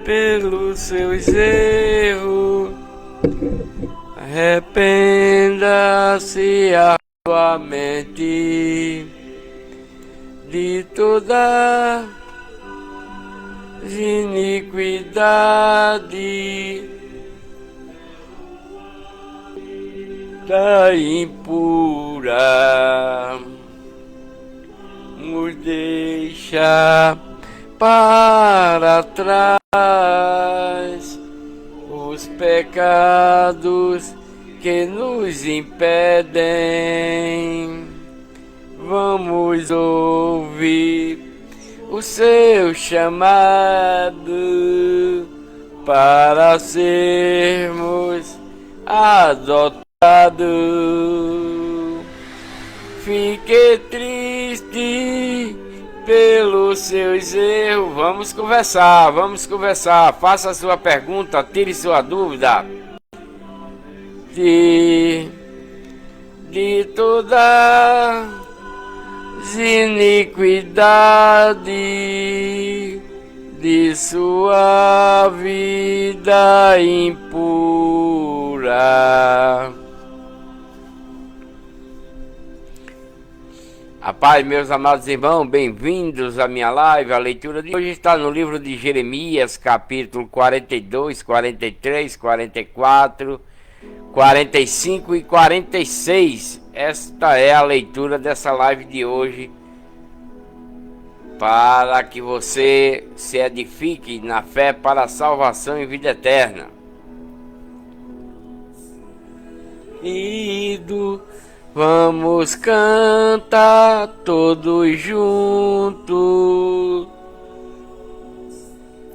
pelos seus erros. Arrependa-se a sua mente de toda iniquidade, da impura, nos deixa para trás os pecados que nos impedem. Vamos ouvir o seu chamado para sermos adotados. Fique triste pelos seus erros. Vamos conversar. Faça a sua pergunta, tire sua dúvida. De toda iniquidade de sua vida impura. A paz, meus amados irmãos, bem-vindos à minha live. A leitura de hoje está no livro de Jeremias, capítulo 42, 43, 44, 45 e 46. Esta é a leitura dessa live de hoje, para que você se edifique na fé para a salvação e vida eterna. Vamos cantar todos juntos,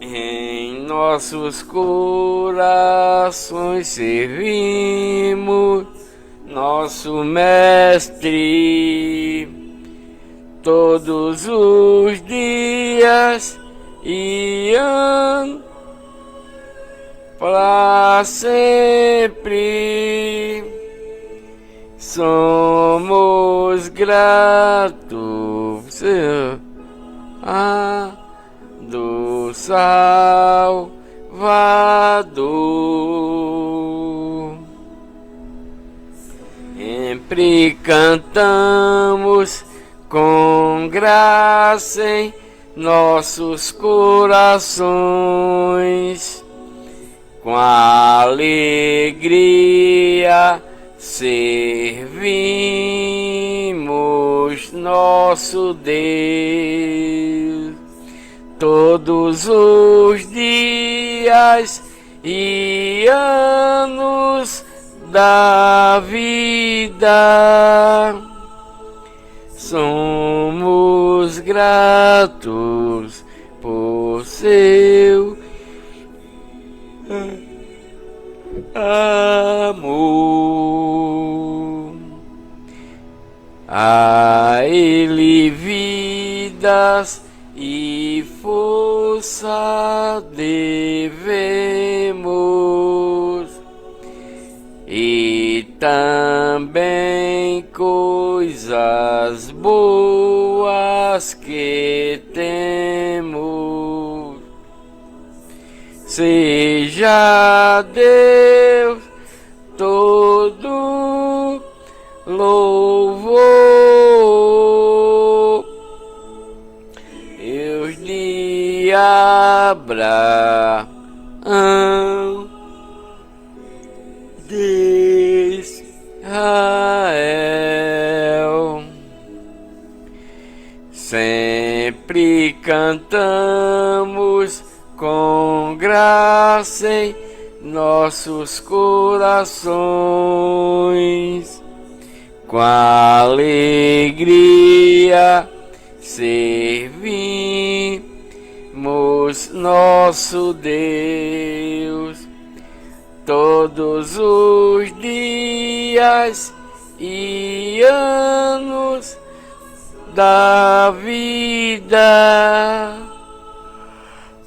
em nossos corações servimos nosso Mestre todos os dias e anos para sempre. Somos gratos do Salvador. Sempre cantamos com graça em nossos corações, com alegria servimos nosso Deus todos os dias e anos da vida. Somos gratos por seu amor. A Ele vidas e força devemos, e também coisas boas que temos. Seja Deus todo louvor, Deus de Abraão, de Israel. Sempre cantamos com graça em nossos corações, com alegria servimos nosso Deus todos os dias e anos da vida.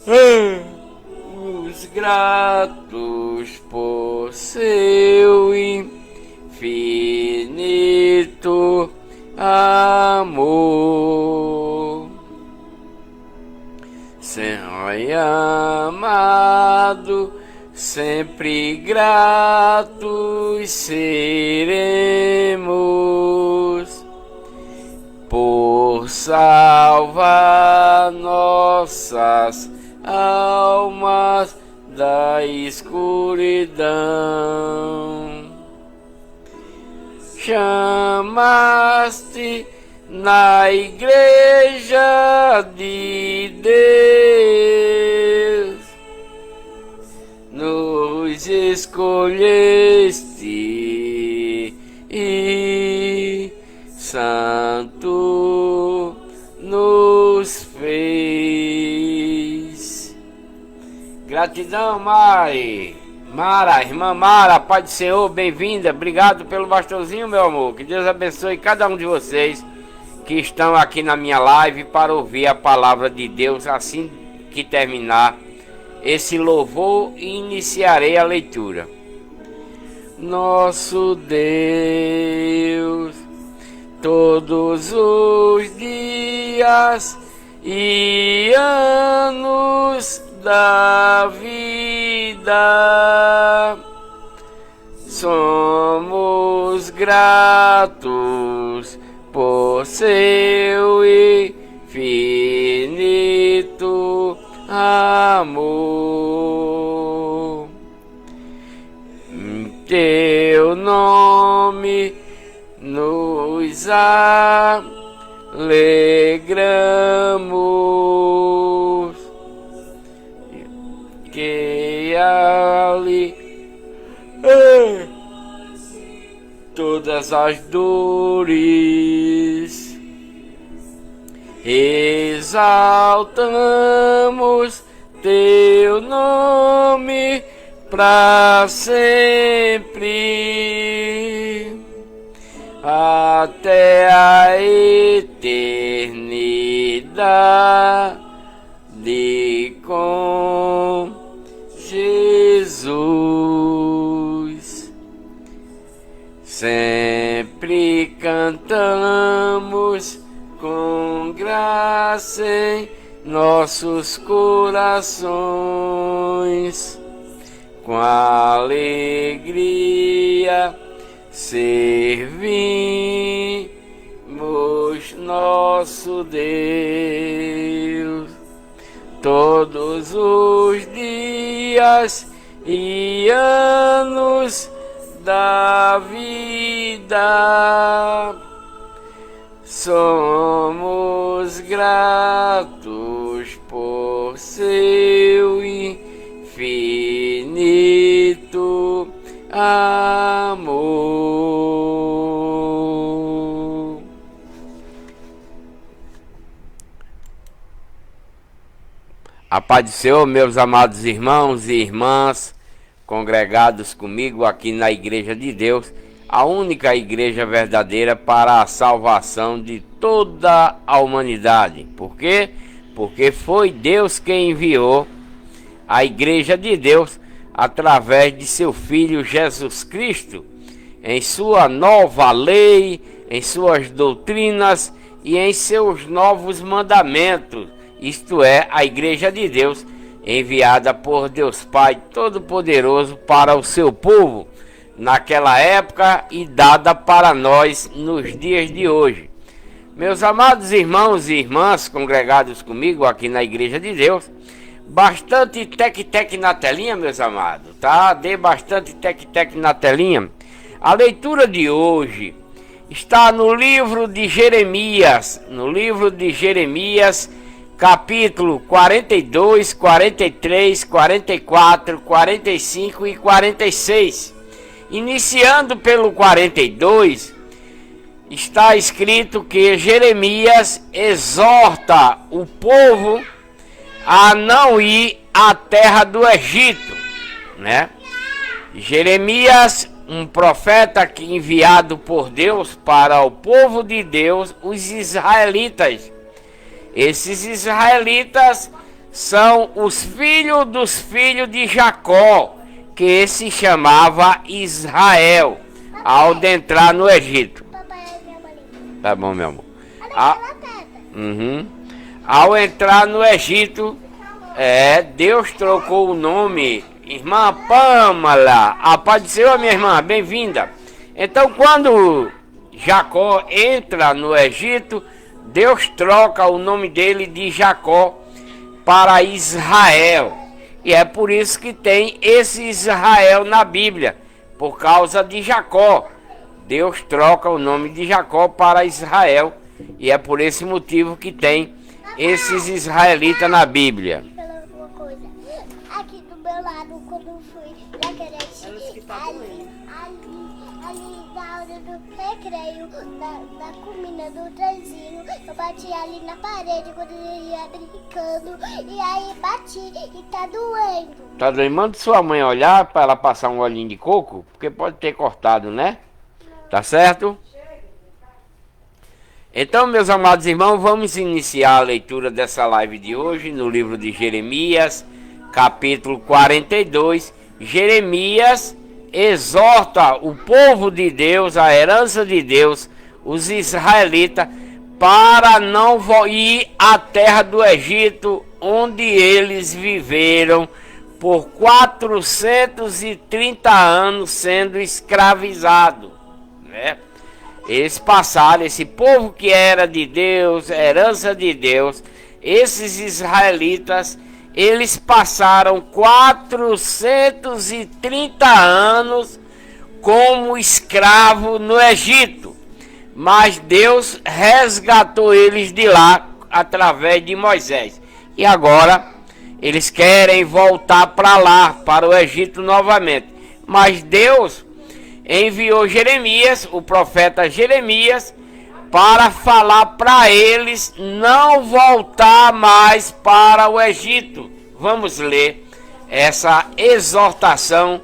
Os gratos por seu infinito amor. Senhor, amado, sempre gratos seremos por salvar nossas almas da escuridão. Chamaste na igreja de Deus, nos escolheste e santo nos fez. Gratidão, Mari. Mara, irmã Mara, Pai do Senhor, bem-vinda. Obrigado pelo bastãozinho, meu amor. Que Deus abençoe cada um de vocês que estão aqui na minha live para ouvir a palavra de Deus. Assim que terminar esse louvor, iniciarei a leitura. Nosso Deus, todos os dias e anos da vida, somos gratos por seu infinito amor. Em teu nome nos alegramos, que ali todas as dores exaltamos teu nome para sempre, até a eternidade com Jesus. Sempre cantamos com graça em nossos corações, com alegria servimos nosso Deus todos os dias e anos da vida. Somos gratos por seu infinito amor. A paz do Senhor, meus amados irmãos e irmãs, congregados comigo aqui na Igreja de Deus, a única igreja verdadeira para a salvação de toda a humanidade. Por quê? Porque foi Deus quem enviou a Igreja de Deus através de seu Filho Jesus Cristo, em sua nova lei, em suas doutrinas e em seus novos mandamentos, isto é, a Igreja de Deus, enviada por Deus Pai Todo-Poderoso para o seu povo naquela época e dada para nós nos dias de hoje. Meus amados irmãos e irmãs congregados comigo aqui na Igreja de Deus, bastante tec-tec na telinha, meus amados, tá? Dê bastante tec-tec na telinha. A leitura de hoje está no livro de Jeremias, capítulo 42, 43, 44, 45 e 46. Iniciando pelo 42, está escrito que Jeremias exorta o povo a não ir à terra do Egito, né? Jeremias, um profeta que enviado por Deus para o povo de Deus, os israelitas. Esses israelitas são os filhos dos filhos de Jacó, que se chamava Israel, ao entrar no Egito. Tá bom, meu amor. Ao entrar no Egito, Deus trocou o nome. Irmã Pâmela, a paz do Senhor, minha irmã, bem-vinda. Então, quando Jacó entra no Egito, Deus troca o nome dele de Jacó para Israel. E é por isso que tem esse Israel na Bíblia, por causa de Jacó. Deus troca o nome de Jacó para Israel, e é por esse motivo que tem esses israelitas na Bíblia. Aqui do meu lado, quando eu fui na creche, ali na hora do recreio, na comida do trenzinho, eu bati ali na parede quando ele ia brincando, e aí bati e tá doendo. Tá doendo? Manda sua mãe olhar para ela passar um olhinho de coco, porque pode ter cortado, né? Tá certo? Então, meus amados irmãos, vamos iniciar a leitura dessa live de hoje no livro de Jeremias, capítulo 42. Jeremias exorta o povo de Deus, a herança de Deus, os israelitas, para não ir à terra do Egito, onde eles viveram por 430 anos sendo escravizados, né? Eles passaram, esse povo que era de Deus, herança de Deus, esses israelitas, eles passaram 430 anos como escravo no Egito. Mas Deus resgatou eles de lá através de Moisés. E agora eles querem voltar para lá, para o Egito novamente. Mas Deus enviou Jeremias, o profeta Jeremias, para falar para eles não voltar mais para o Egito. Vamos ler essa exortação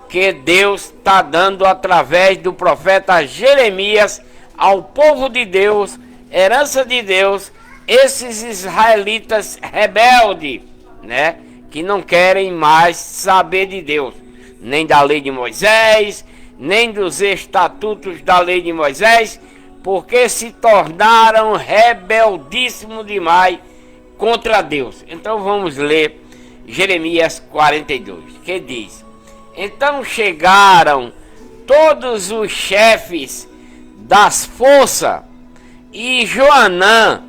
que Deus está dando através do profeta Jeremias ao povo de Deus, herança de Deus, esses israelitas rebeldes, né, que não querem mais saber de Deus, nem da lei de Moisés, nem dos estatutos da lei de Moisés, porque se tornaram rebeldíssimos demais contra Deus. Então vamos ler Jeremias 42, que diz: Então chegaram todos os chefes das forças, e Joanã,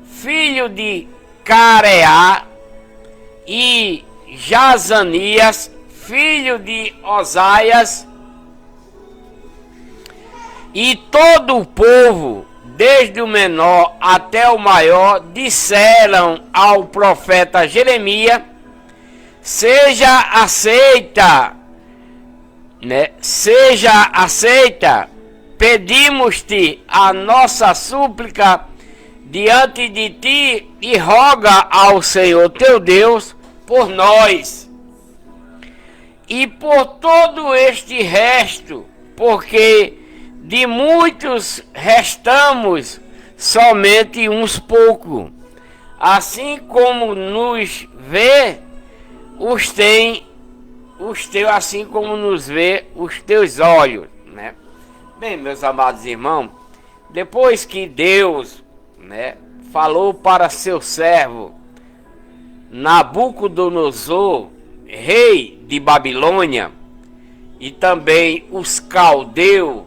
filho de Careá, e Jazanias, filho de Osaias, e todo o povo, desde o menor até o maior, disseram ao profeta Jeremias: Seja aceita, pedimos-te a nossa súplica diante de ti e roga ao Senhor teu Deus por nós e por todo este resto, porque de muitos restamos somente uns poucos, assim como nos vê assim como nos vê os teus olhos, né? Bem, meus amados irmãos, depois que Deus, né, falou para seu servo Nabucodonosor, rei de Babilônia, e também os caldeus,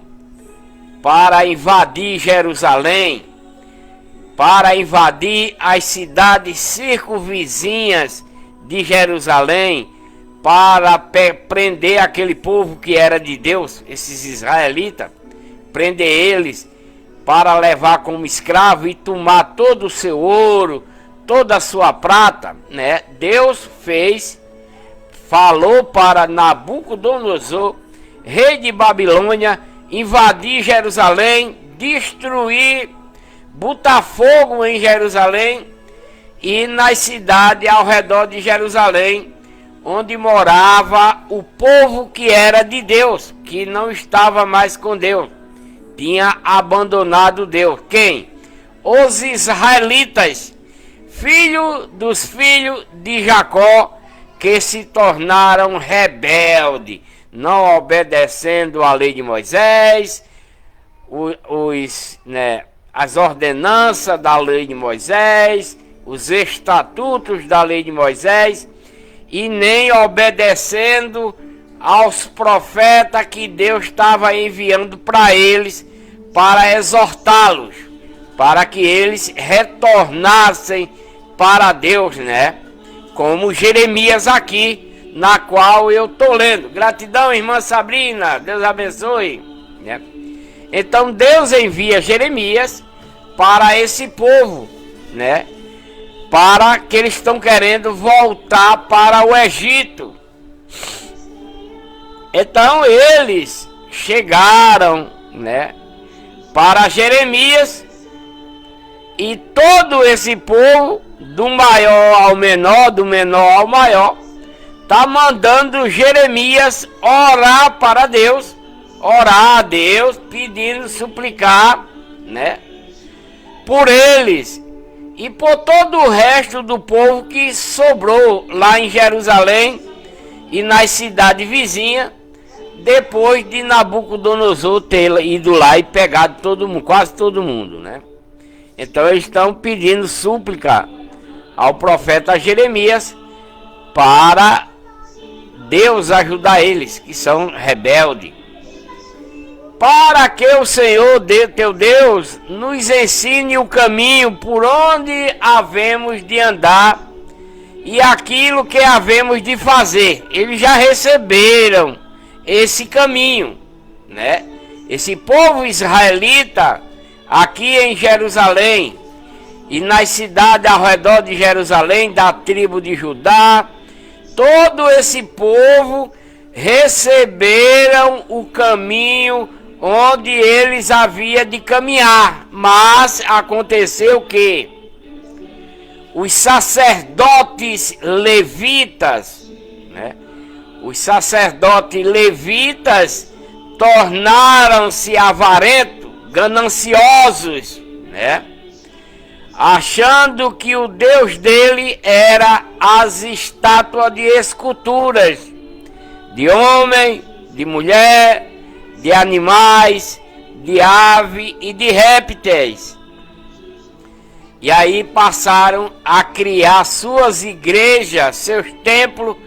para invadir Jerusalém, para invadir as cidades circunvizinhas de Jerusalém, para prender aquele povo que era de Deus, esses israelitas, prender eles para levar como escravo e tomar todo o seu ouro, toda a sua prata, né? Deus falou para Nabucodonosor, rei de Babilônia, invadir Jerusalém, destruir, botar fogo em Jerusalém e nas cidades ao redor de Jerusalém, onde morava o povo que era de Deus, que não estava mais com Deus, tinha abandonado Deus. Quem? Os israelitas, dos filhos de Jacó, que se tornaram rebeldes, não obedecendo à lei de Moisés, as ordenanças da lei de Moisés, os estatutos da lei de Moisés e nem obedecendo aos profetas que Deus estava enviando para eles, para exortá-los, para que eles retornassem para Deus, né? Como Jeremias aqui, na qual eu estou lendo. Gratidão, irmã Sabrina, Deus abençoe, né? Então Deus envia Jeremias para esse povo, né? Para que eles estão querendo voltar para o Egito. Então eles chegaram, né, para Jeremias, e todo esse povo, do maior ao menor, do menor ao maior, tá mandando Jeremias orar para Deus, orar a Deus, pedindo, suplicar, né, por eles e por todo o resto do povo que sobrou lá em Jerusalém e nas cidades vizinhas, depois de Nabucodonosor ter ido lá e pegado todo mundo, quase todo mundo, né? Então eles estão pedindo súplica ao profeta Jeremias para Deus ajudar eles, que são rebeldes, para que o Senhor, teu Deus, nos ensine o caminho por onde havemos de andar e aquilo que havemos de fazer. Eles já receberam esse caminho, né? Esse povo israelita aqui em Jerusalém e nas cidades ao redor de Jerusalém, da tribo de Judá, todo esse povo receberam o caminho onde eles haviam de caminhar. Mas aconteceu que os sacerdotes levitas, né? Os sacerdotes levitas tornaram-se avarentos, gananciosos, né? Achando que o Deus dele era as estátuas de esculturas, de homem, de mulher, de animais, de ave e de répteis. E aí passaram a criar suas igrejas, seus templos,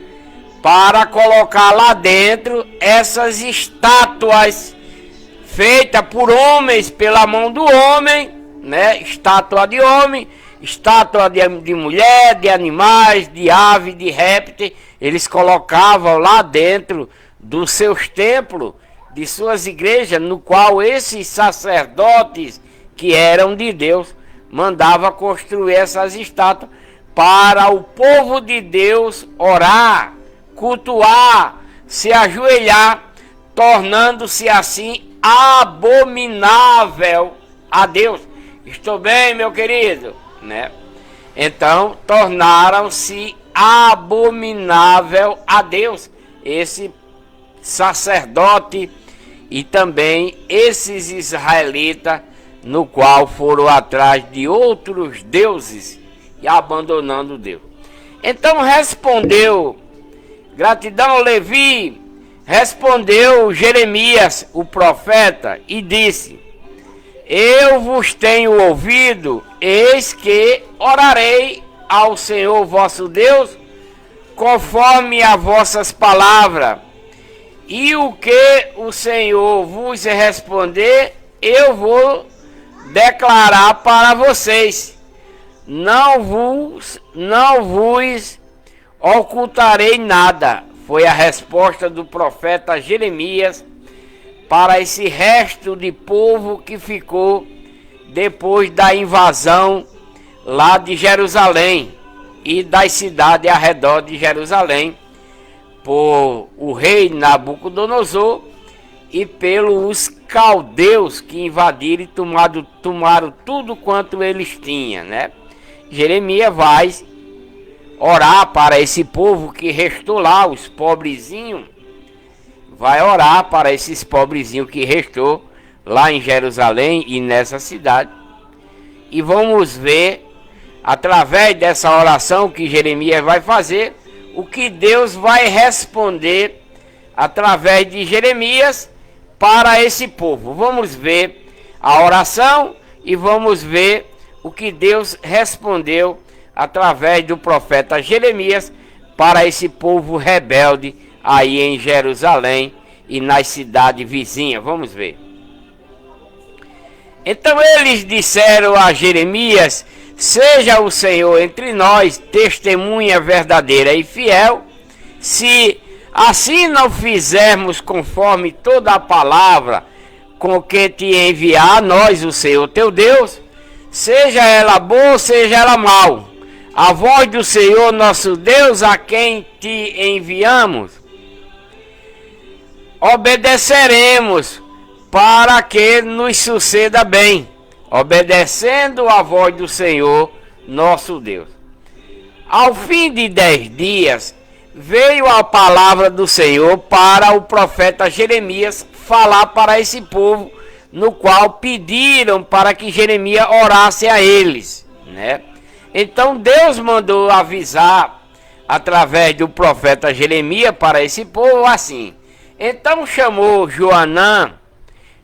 para colocar lá dentro essas estátuas feitas por homens, pela mão do homem, né? Estátua de homem, estátua de mulher, de animais, de ave, de répteis. Eles colocavam lá dentro dos seus templos, de suas igrejas, no qual esses sacerdotes que eram de Deus mandavam construir essas estátuas para o povo de Deus orar, cultuar, se ajoelhar, tornando-se assim abominável a Deus. Estou bem, meu querido, né? Então tornaram-se abominável a Deus esse sacerdote e também esses israelitas, no qual foram atrás de outros deuses e abandonando Deus. Então respondeu, gratidão, Levi, respondeu Jeremias, o profeta, e disse: eu vos tenho ouvido, eis que orarei ao Senhor vosso Deus, conforme as vossas palavras, e o que o Senhor vos responder, eu vou declarar para vocês. Não vos ocultarei nada. Foi a resposta do profeta Jeremias para esse resto de povo que ficou depois da invasão lá de Jerusalém e das cidades ao redor de Jerusalém por o rei Nabucodonosor e pelos caldeus que invadiram e tomaram tudo quanto eles tinham, né? Jeremias vai orar para esse povo que restou lá, os pobrezinhos. Vai orar para esses pobrezinhos que restou lá em Jerusalém e nessa cidade. E vamos ver, através dessa oração que Jeremias vai fazer, o que Deus vai responder através de Jeremias para esse povo. Vamos ver a oração e vamos ver o que Deus respondeu através do profeta Jeremias, para esse povo rebelde aí em Jerusalém e nas cidades vizinhas. Vamos ver. Então eles disseram a Jeremias: seja o Senhor entre nós testemunha verdadeira e fiel, se assim não fizermos conforme toda a palavra com que te enviar a nós o Senhor teu Deus, seja ela boa, seja ela mal, a voz do Senhor nosso Deus, a quem te enviamos, obedeceremos, para que nos suceda bem, obedecendo a voz do Senhor nosso Deus. Ao fim de 10 dias, veio a palavra do Senhor para o profeta Jeremias falar para esse povo, no qual pediram para que Jeremias orasse a eles, né? Então Deus mandou avisar através do profeta Jeremias para esse povo assim: então chamou Joanã,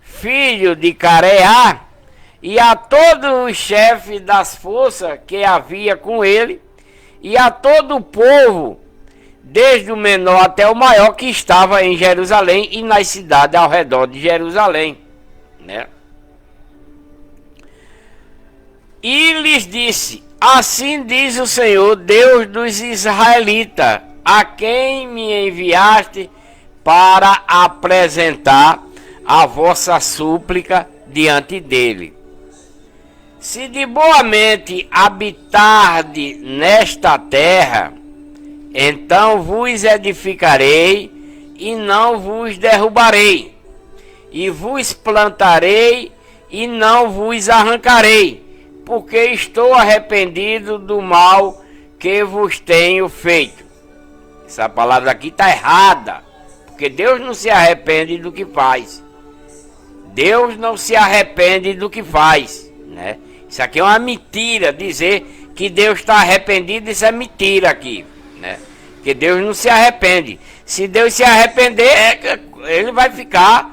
filho de Careá, e a todos os chefes das forças que havia com ele, e a todo o povo, desde o menor até o maior, que estava em Jerusalém e nas cidades ao redor de Jerusalém, né? E lhes disse: assim diz o Senhor, Deus dos israelitas, a quem me enviaste para apresentar a vossa súplica diante dele. Se de boa mente habitarde nesta terra, então vos edificarei e não vos derrubarei, e vos plantarei e não vos arrancarei, porque estou arrependido do mal que vos tenho feito. Essa palavra aqui está errada, porque Deus não se arrepende do que faz. Deus não se arrepende do que faz, né? Isso aqui é uma mentira, dizer que Deus está arrependido, isso é mentira aqui, né? Porque Deus não se arrepende. Se Deus se arrepender, ele vai ficar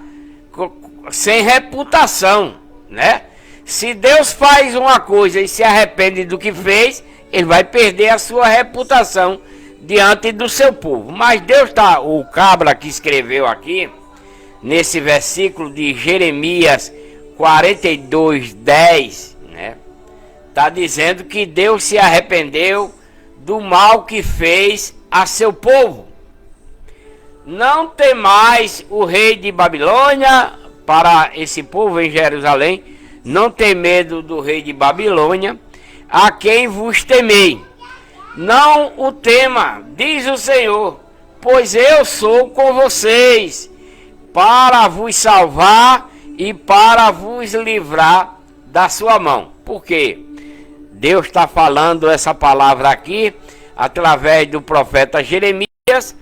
sem reputação, né? Se Deus faz uma coisa e se arrepende do que fez, ele vai perder a sua reputação diante do seu povo. Mas Deus está, o cabra que escreveu aqui, nesse versículo de Jeremias 42:10, né? Está dizendo que Deus se arrependeu do mal que fez a seu povo. Não temais o rei de Babilônia, para esse povo em Jerusalém, não tem medo do rei de Babilônia, a quem vos temei. Não o tema, diz o Senhor, pois eu sou com vocês, para vos salvar e para vos livrar da sua mão. Por quê? Deus está falando essa palavra aqui, através do profeta Jeremias,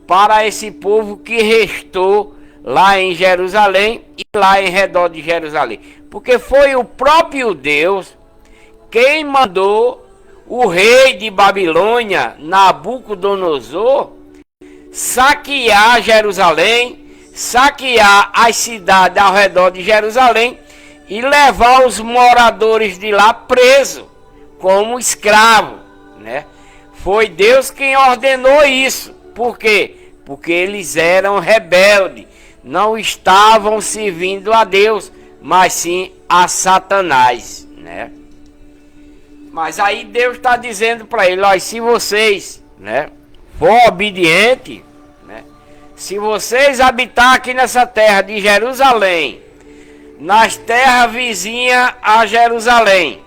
para esse povo que restou lá em Jerusalém e lá em redor de Jerusalém. Porque foi o próprio Deus quem mandou o rei de Babilônia, Nabucodonosor, saquear Jerusalém, saquear as cidades ao redor de Jerusalém e levar os moradores de lá presos como escravos, né? Foi Deus quem ordenou isso. Por quê? Porque eles eram rebeldes, não estavam servindo a Deus, mas sim a Satanás, né? Mas aí Deus está dizendo para ele: olha, se vocês, né, for obediente, né, se vocês habitar aqui nessa terra de Jerusalém, nas terras vizinhas a Jerusalém,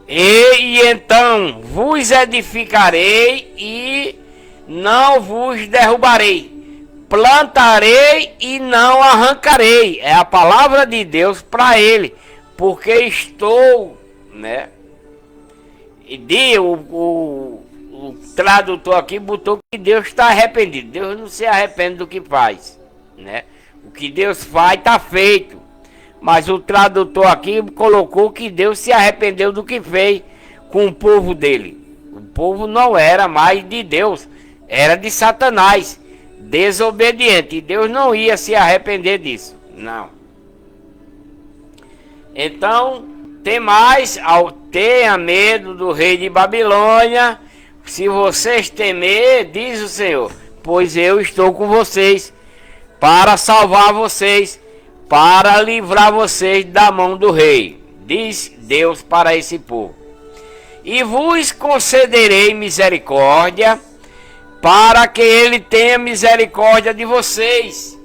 e então vos edificarei e não vos derrubarei, plantarei e não arrancarei. É a palavra de Deus para ele, porque estou, né? E o tradutor aqui botou que Deus está arrependido. Deus não se arrepende do que faz, né? O que Deus faz está feito. Mas o tradutor aqui colocou que Deus se arrependeu do que fez com o povo dele. O povo não era mais de Deus, era de Satanás, desobediente. E Deus não ia se arrepender disso, não. Então, tenha medo do rei de Babilônia. Se vocês temer, diz o Senhor, pois eu estou com vocês para salvar vocês, para livrar vocês da mão do rei, diz Deus para esse povo. E vos concederei misericórdia, para que ele tenha misericórdia de vocês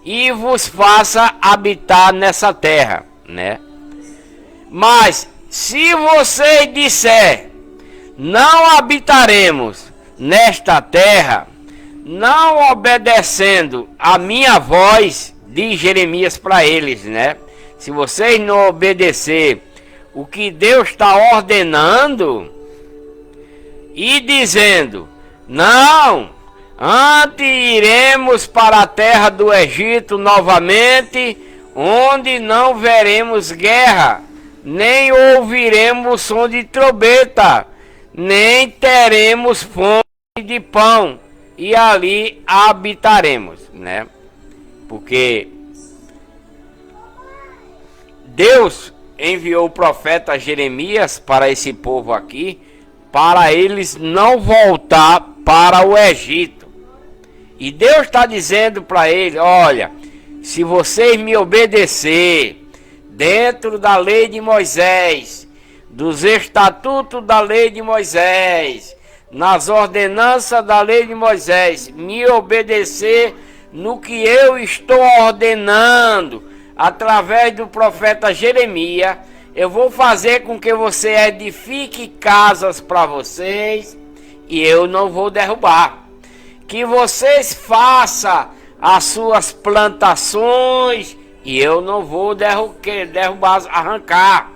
e vos faça habitar nessa terra, né? Mas se vocês disser, não habitaremos nesta terra, não obedecendo a minha voz, diz Jeremias para eles, né? Se vocês não obedecer o que Deus está ordenando e dizendo, não, antes iremos para a terra do Egito novamente, onde não veremos guerra, nem ouviremos som de trombeta, nem teremos fome de pão, e ali habitaremos, né? Porque Deus enviou o profeta Jeremias para esse povo aqui, para eles não voltar para o Egito. E Deus está dizendo para eles, olha, se vocês me obedecer dentro da lei de Moisés, dos estatutos da lei de Moisés, nas ordenanças da lei de Moisés, me obedecer no que eu estou ordenando, através do profeta Jeremias, eu vou fazer com que você edifique casas para vocês e eu não vou derrubar. Que vocês façam as suas plantações e eu não vou derrubar, arrancar.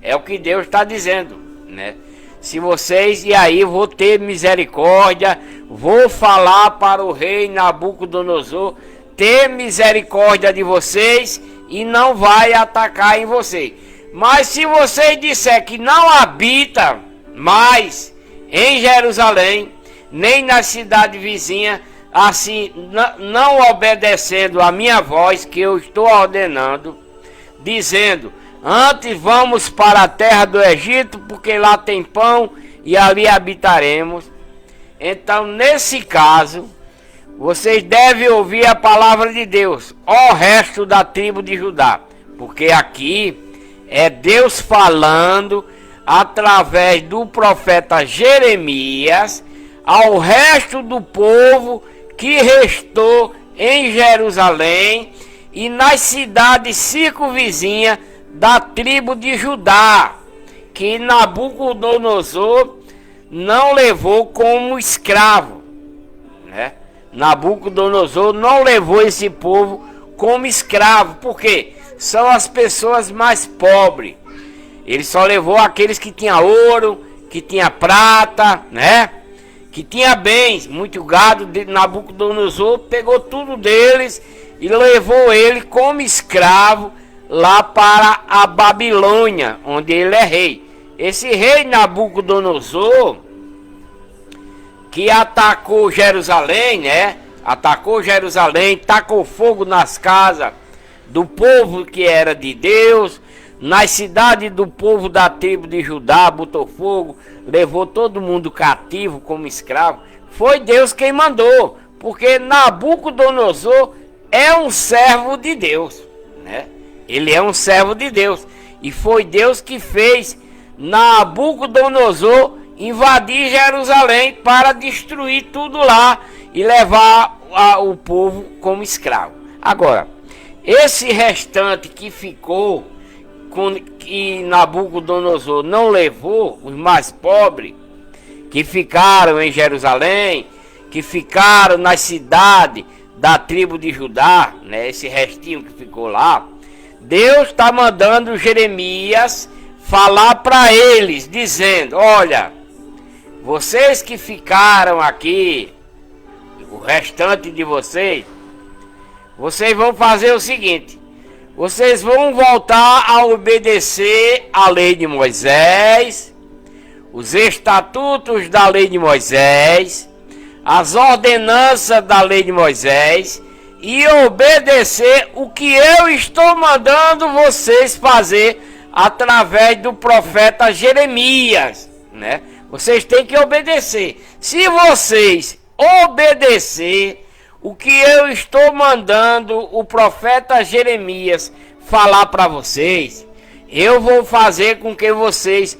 É o que Deus está dizendo, né? Se vocês, e aí vou ter misericórdia, vou falar para o rei Nabucodonosor ter misericórdia de vocês e não vai atacar em vocês. Mas se vocês disser que não habita mais em Jerusalém, nem na cidade vizinha, assim, não obedecendo a minha voz que eu estou ordenando, dizendo, antes vamos para a terra do Egito, porque lá tem pão e ali habitaremos. Então, nesse caso, vocês devem ouvir a palavra de Deus, ó resto da tribo de Judá, porque aqui é Deus falando através do profeta Jeremias ao resto do povo que restou em Jerusalém e nas cidades circunvizinhas da tribo de Judá, que Nabucodonosor não levou como escravo, né? Nabucodonosor não levou esse povo como escravo, porque são as pessoas mais pobres. Ele só levou aqueles que tinham ouro, que tinham prata, né? Que tinha bens, muito gado. De Nabucodonosor pegou tudo deles e levou ele como escravo lá para a Babilônia, onde ele é rei. Esse rei Nabucodonosor, que atacou Jerusalém, né? Atacou Jerusalém, tacou fogo nas casas do povo que era de Deus, nas cidades do povo da tribo de Judá, botou fogo, levou todo mundo cativo como escravo. Foi Deus quem mandou, porque Nabucodonosor é um servo de Deus, né? Ele é um servo de Deus, e foi Deus que fez Nabucodonosor invadir Jerusalém para destruir tudo lá e levar o povo como escravo. Agora, esse restante que ficou, que Nabucodonosor não levou, os mais pobres, que ficaram em Jerusalém, que ficaram na cidade da tribo de Judá, né, esse restinho que ficou lá, Deus está mandando Jeremias falar para eles, dizendo, olha, vocês que ficaram aqui, o restante de vocês, vocês vão fazer o seguinte, vocês vão voltar a obedecer a lei de Moisés, os estatutos da lei de Moisés, as ordenanças da lei de Moisés e obedecer o que eu estou mandando vocês fazer através do profeta Jeremias, né? Vocês têm que obedecer. Se vocês obedecer o que eu estou mandando o profeta Jeremias falar para vocês, eu vou fazer com que vocês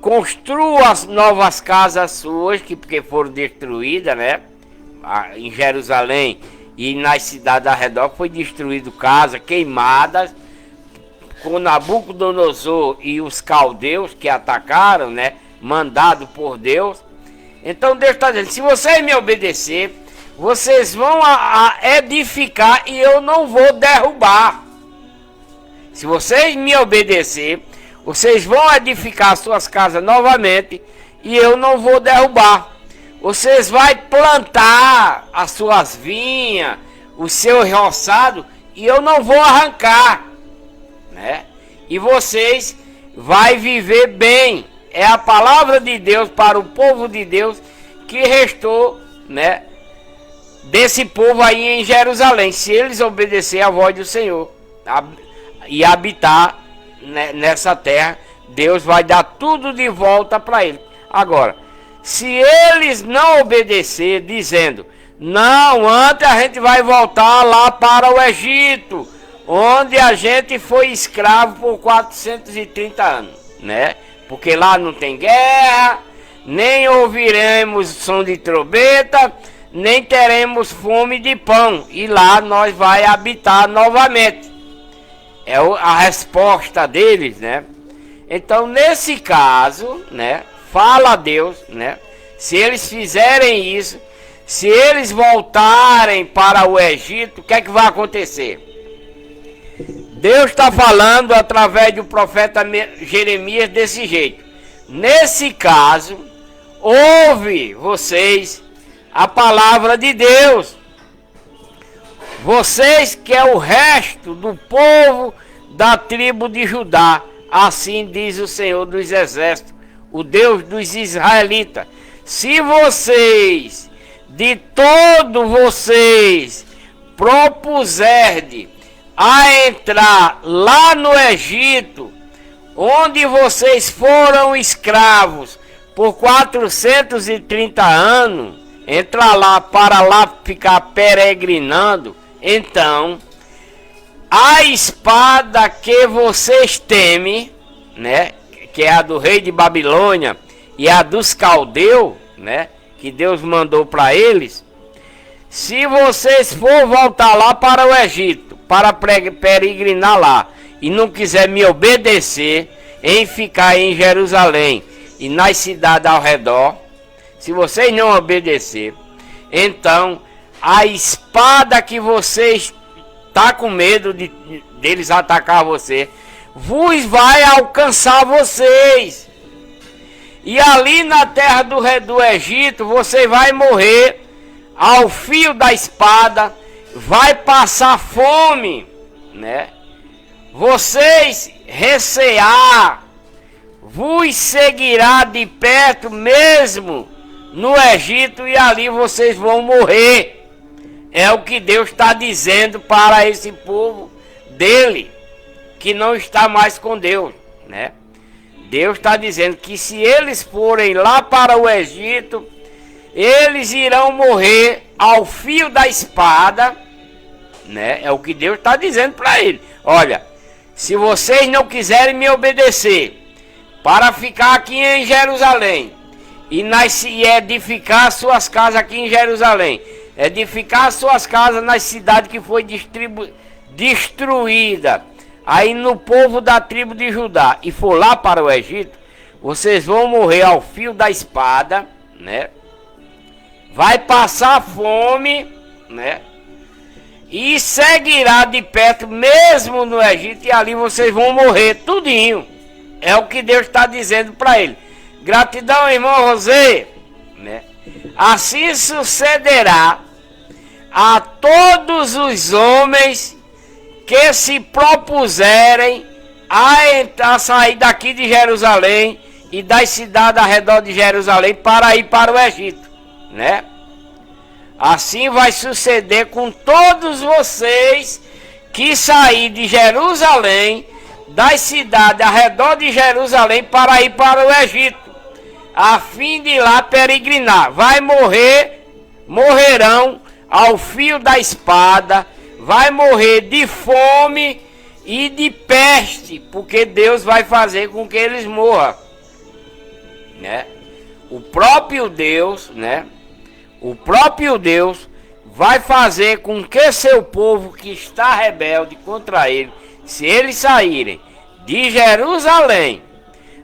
construam as novas casas suas, porque foram destruídas, né? Em Jerusalém e nas cidades ao redor foi destruído casa, queimadas, com Nabucodonosor e os caldeus que atacaram, né? Mandado por Deus. Então Deus está dizendo, se vocês me obedecer, vocês vão a edificar e eu não vou derrubar. Se vocês me obedecer, vocês vão edificar suas casas novamente e eu não vou derrubar. Vocês vão plantar as suas vinhas, o seu roçado, e eu não vou arrancar, né? E vocês vão viver bem. É a palavra de Deus para o povo de Deus que restou, né, desse povo aí em Jerusalém. Se eles obedecerem à voz do Senhor e habitar, né, nessa terra, Deus vai dar tudo de volta para eles. Agora, se eles não obedecer, dizendo, não, antes a gente vai voltar lá para o Egito, onde a gente foi escravo por 430 anos, né? Porque lá não tem guerra, nem ouviremos som de trombeta, nem teremos fome de pão, e lá nós vai habitar novamente. É a resposta deles, né? Então, nesse caso, né, fala a Deus, né? Se eles fizerem isso, se eles voltarem para o Egito, o que é que vai acontecer? Deus está falando através do profeta Jeremias desse jeito. Nesse caso, ouve vocês a palavra de Deus. Vocês que é o resto do povo da tribo de Judá, assim diz o Senhor dos Exércitos, o Deus dos israelitas. Se vocês, de todo vocês, propuserem a entrar lá no Egito, onde vocês foram escravos por 430 anos, entrar lá para lá ficar peregrinando, então a espada que vocês temem, né, que é a do rei de Babilônia e a dos caldeus, né, que Deus mandou para eles, se vocês for voltar lá para o Egito, para peregrinar lá, e não quiser me obedecer em ficar em Jerusalém e nas cidades ao redor, se vocês não obedecer, então a espada que vocês tá com medo deles atacar você, vos vai alcançar vocês. E ali na terra do Egito, você vai morrer ao fio da espada, vai passar fome, né? Vocês recear, vos seguirá de perto mesmo no Egito, e ali vocês vão morrer. É o que Deus está dizendo para esse povo dele, que não está mais com Deus, né? Deus está dizendo que se eles forem lá para o Egito, eles irão morrer ao fio da espada, né? É o que Deus está dizendo para ele. Olha, se vocês não quiserem me obedecer, para ficar aqui em Jerusalém e edificar suas casas aqui em Jerusalém, edificar suas casas nas cidades que foi destruída, aí no povo da tribo de Judá, e for lá para o Egito, vocês vão morrer ao fio da espada, né? Vai passar fome, né? E seguirá de perto mesmo no Egito, e ali vocês vão morrer tudinho. É o que Deus está dizendo para ele. Gratidão, irmão José, né? Assim sucederá a todos os homens que se propuserem a sair daqui de Jerusalém e das cidades ao redor de Jerusalém para ir para o Egito, né? Assim vai suceder com todos vocês que sair de Jerusalém das cidades ao redor de Jerusalém para ir para o Egito, a fim de lá peregrinar. Morrerão ao fio da espada, vai morrer de fome e de peste, porque Deus vai fazer com que eles morram, né? O próprio Deus, né? O próprio Deus vai fazer com que seu povo que está rebelde contra ele, se eles saírem de Jerusalém,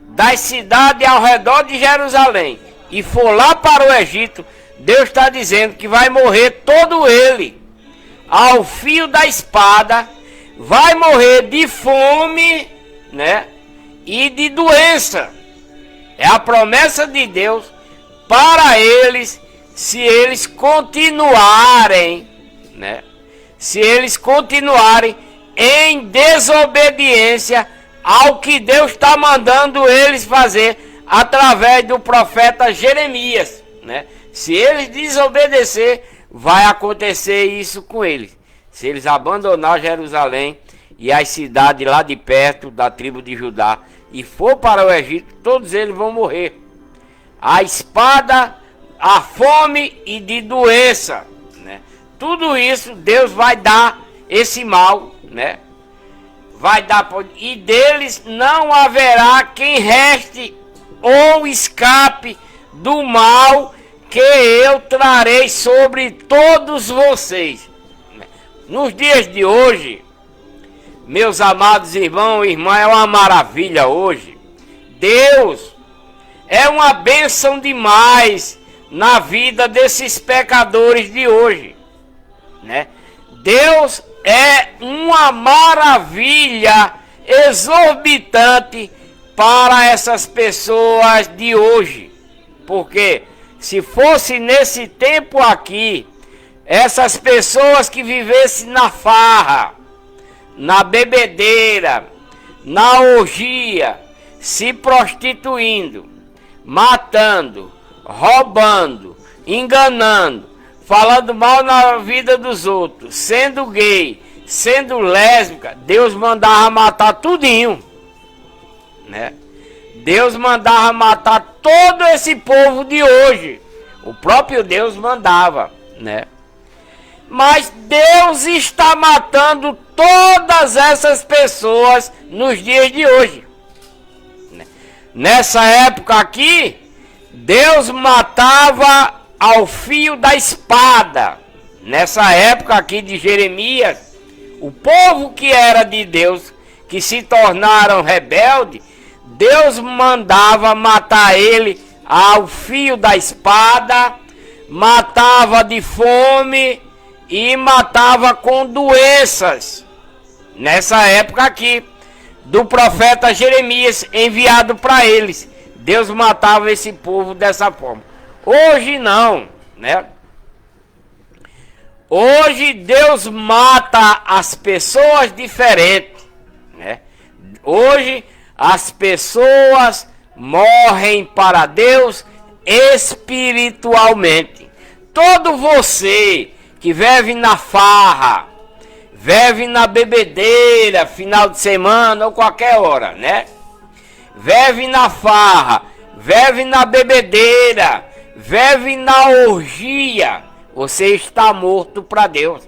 das cidades ao redor de Jerusalém, e for lá para o Egito, Deus está dizendo que vai morrer todo ele ao fio da espada, vai morrer de fome, né? E de doença. É a promessa de Deus para eles, se eles continuarem, né? Se eles continuarem em desobediência ao que Deus está mandando eles fazer através do profeta Jeremias, né? Se eles desobedecer, vai acontecer isso com eles. Se eles abandonar Jerusalém e as cidades lá de perto da tribo de Judá e for para o Egito, todos eles vão morrer. A espada, a fome e de doença, né? Tudo isso Deus vai dar esse mal, né? Vai dar, e deles não haverá quem reste ou escape do mal que eu trarei sobre todos vocês. Nos dias de hoje, meus amados irmãos e irmãs, é uma maravilha hoje. Deus é uma bênção demais na vida desses pecadores de hoje, né? Deus é uma maravilha exorbitante para essas pessoas de hoje, porque se fosse nesse tempo aqui, essas pessoas que vivessem na farra, na bebedeira, na orgia, se prostituindo, matando, roubando, enganando, falando mal na vida dos outros, sendo gay, sendo lésbica, Deus mandava matar tudinho, né? Deus mandava matar todo esse povo de hoje. O próprio Deus mandava, né? Mas Deus está matando todas essas pessoas nos dias de hoje. Nessa época aqui, Deus matava ao fio da espada. Nessa época aqui de Jeremias, o povo que era de Deus, que se tornaram rebeldes, Deus mandava matar ele ao fio da espada, matava de fome e matava com doenças. Nessa época aqui, do profeta Jeremias enviado para eles, Deus matava esse povo dessa forma. Hoje não, né? Hoje Deus mata as pessoas diferentes, né? Hoje as pessoas morrem para Deus espiritualmente. Todo você que vive na farra, vive na bebedeira, final de semana ou qualquer hora, né? Vive na farra, vive na bebedeira, vive na orgia, você está morto para Deus,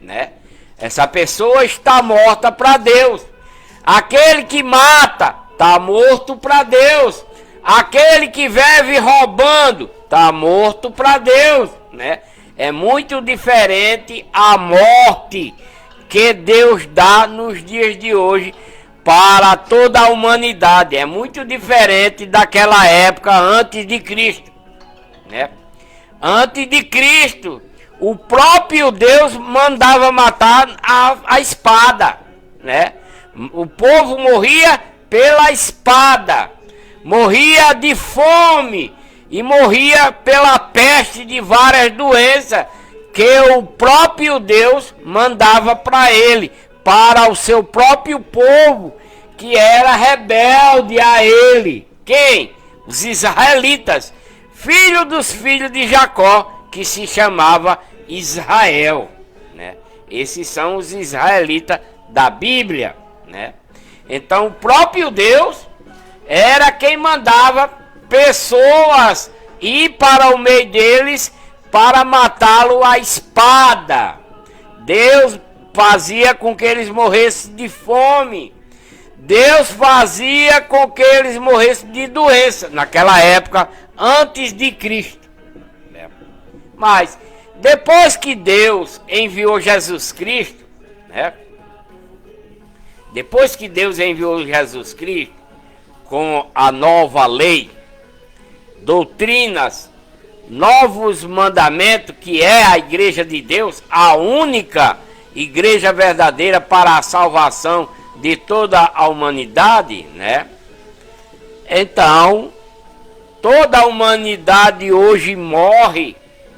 né? Essa pessoa está morta para Deus. Aquele que mata está morto para Deus. Aquele que vive roubando está morto para Deus, né? É muito diferente a morte que Deus dá nos dias de hoje para toda a humanidade. É muito diferente daquela época antes de Cristo, né? Antes de Cristo, o próprio Deus mandava matar a espada, né? O povo morria pela espada, morria de fome e morria pela peste de várias doenças que o próprio Deus mandava para ele, para o seu próprio povo que era rebelde a ele. Quem? Os israelitas, filho dos filhos de Jacó, que se chamava Israel, né? Esses são os israelitas da Bíblia, né? Então o próprio Deus era quem mandava pessoas ir para o meio deles para matá-lo à espada. Deus fazia com que eles morressem de fome. Deus fazia com que eles morressem de doença, naquela época, antes de Cristo. Mas, depois que Deus enviou Jesus Cristo, né? Depois que Deus enviou Jesus Cristo, com a nova lei, doutrinas, novos mandamentos, que é a igreja de Deus, a única igreja verdadeira para a salvação de toda a humanidade, né? Então, toda a humanidade hoje morre.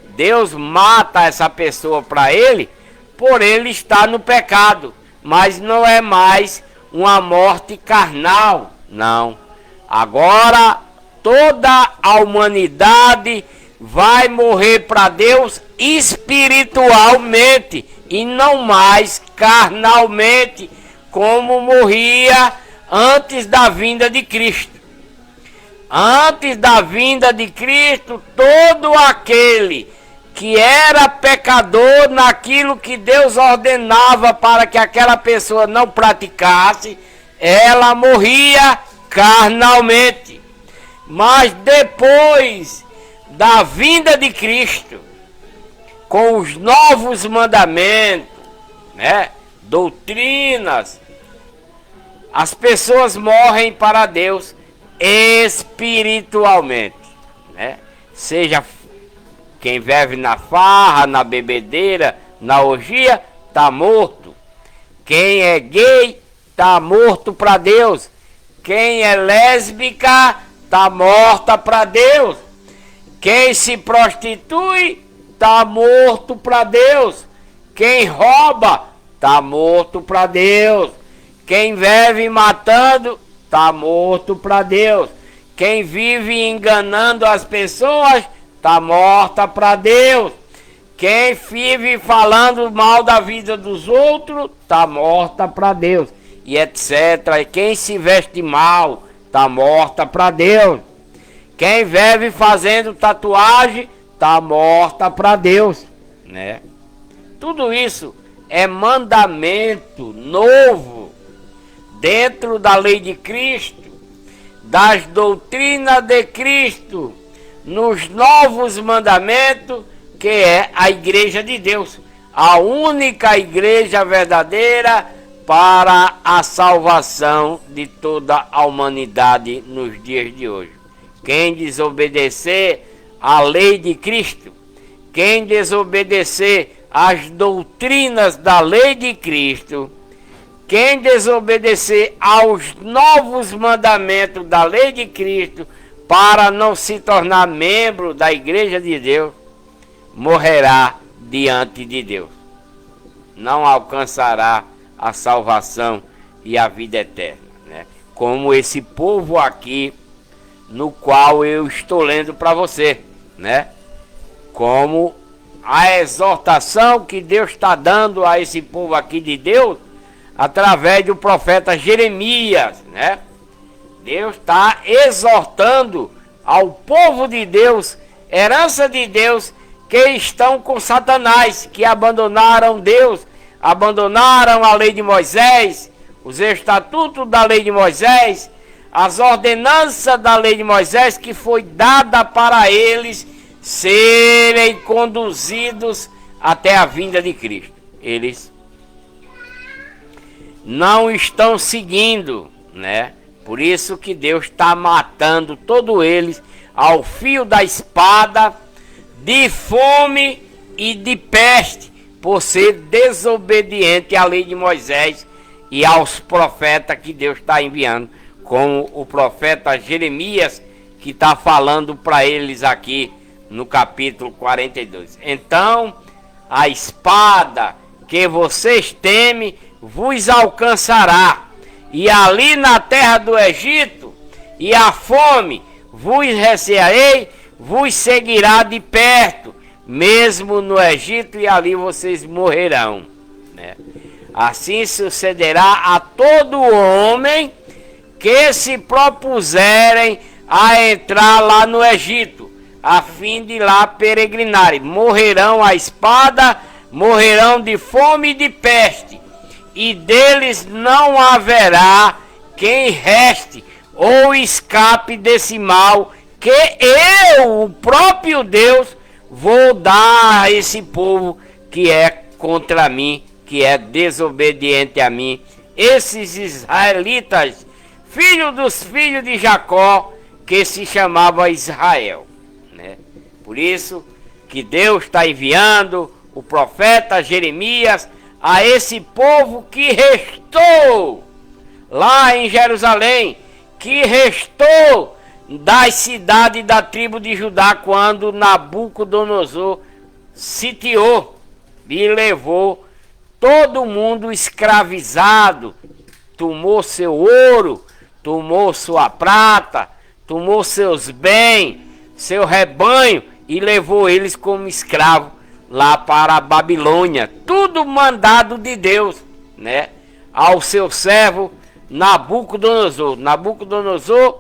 Deus mata essa pessoa para ele, por ele estar no pecado. Mas não é mais uma morte carnal, não. Agora, toda a humanidade vai morrer para Deus espiritualmente e não mais carnalmente, como morria antes da vinda de Cristo. Antes da vinda de Cristo, todo aquele que era pecador naquilo que Deus ordenava para que aquela pessoa não praticasse, ela morria carnalmente. Mas depois da vinda de Cristo, com os novos mandamentos, né, doutrinas, as pessoas morrem para Deus espiritualmente, né? Seja quem vive na farra, na bebedeira, na orgia, está morto. Quem é gay, está morto para Deus. Quem é lésbica, está morta para Deus. Quem se prostitui, está morto para Deus. Quem rouba, está morto para Deus. Quem vive matando, está morto para Deus. Quem vive enganando as pessoas, está morta para Deus. Quem vive falando mal da vida dos outros, está morta para Deus. E etc. E quem se veste mal, está morta para Deus. Quem vive fazendo tatuagem, está morta para Deus, né? Tudo isso é mandamento novo dentro da lei de Cristo, das doutrinas de Cristo, nos novos mandamentos, que é a igreja de Deus, a única igreja verdadeira para a salvação de toda a humanidade nos dias de hoje. Quem desobedecer à lei de Cristo, quem desobedecer às doutrinas da lei de Cristo, quem desobedecer aos novos mandamentos da lei de Cristo, para não se tornar membro da igreja de Deus, morrerá diante de Deus. Não alcançará a salvação e a vida eterna, né? Como esse povo aqui, no qual eu estou lendo para você, né? Como a exortação que Deus está dando a esse povo aqui de Deus, através do profeta Jeremias, né? Deus está exortando ao povo de Deus, herança de Deus, que estão com Satanás, que abandonaram Deus, abandonaram a lei de Moisés, os estatutos da lei de Moisés, as ordenanças da lei de Moisés, que foi dada para eles serem conduzidos até a vinda de Cristo. Eles não estão seguindo, né? Por isso que Deus está matando todos eles ao fio da espada, de fome e de peste, por ser desobediente à lei de Moisés e aos profetas que Deus está enviando, como o profeta Jeremias, que está falando para eles aqui no capítulo 42. Então, a espada que vocês temem vos alcançará, e ali na terra do Egito, e a fome vos recearei, vos seguirá de perto, mesmo no Egito, e ali vocês morrerão, né? Assim sucederá a todo homem que se propuserem a entrar lá no Egito, a fim de lá peregrinarem. Morrerão à espada, morrerão de fome e de peste, e deles não haverá quem reste ou escape desse mal que eu, o próprio Deus, vou dar a esse povo que é contra mim, que é desobediente a mim. Esses israelitas, filhos dos filhos de Jacó, que se chamava Israel, né? Por isso que Deus está enviando o profeta Jeremias a esse povo que restou lá em Jerusalém, que restou das cidades da tribo de Judá, quando Nabucodonosor sitiou e levou todo mundo escravizado, tomou seu ouro, tomou sua prata, tomou seus bens, seu rebanho, e levou eles como escravo lá para a Babilônia. Tudo mandado de Deus, né? Ao seu servo Nabucodonosor. Nabucodonosor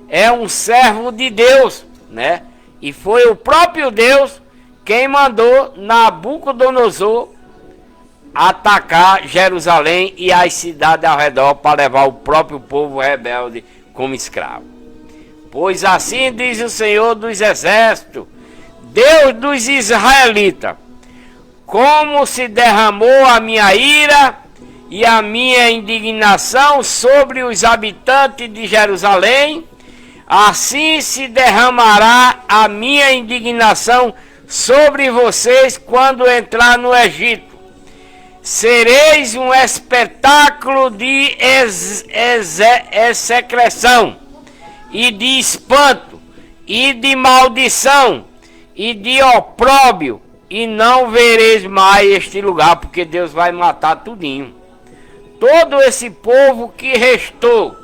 é um servo de Deus, né? E foi o próprio Deus quem mandou Nabucodonosor atacar Jerusalém e as cidades ao redor para levar o próprio povo rebelde como escravo. Pois assim diz o Senhor dos Exércitos, Deus dos israelitas: como se derramou a minha ira e a minha indignação sobre os habitantes de Jerusalém, assim se derramará a minha indignação sobre vocês quando entrar no Egito. Sereis um espetáculo de execração, e de espanto, e de maldição, e de opróbrio, e não vereis mais este lugar, porque Deus vai matar tudinho. Todo esse povo que restou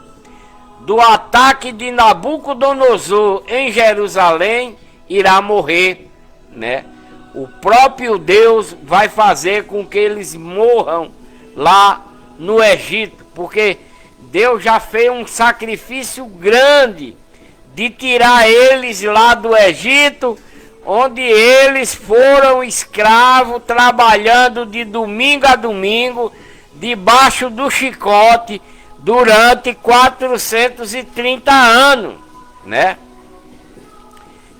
do ataque de Nabucodonosor em Jerusalém irá morrer, né? O próprio Deus vai fazer com que eles morram lá no Egito, porque Deus já fez um sacrifício grande de tirar eles lá do Egito, onde eles foram escravos, trabalhando de domingo a domingo, debaixo do chicote, durante 430 anos, né?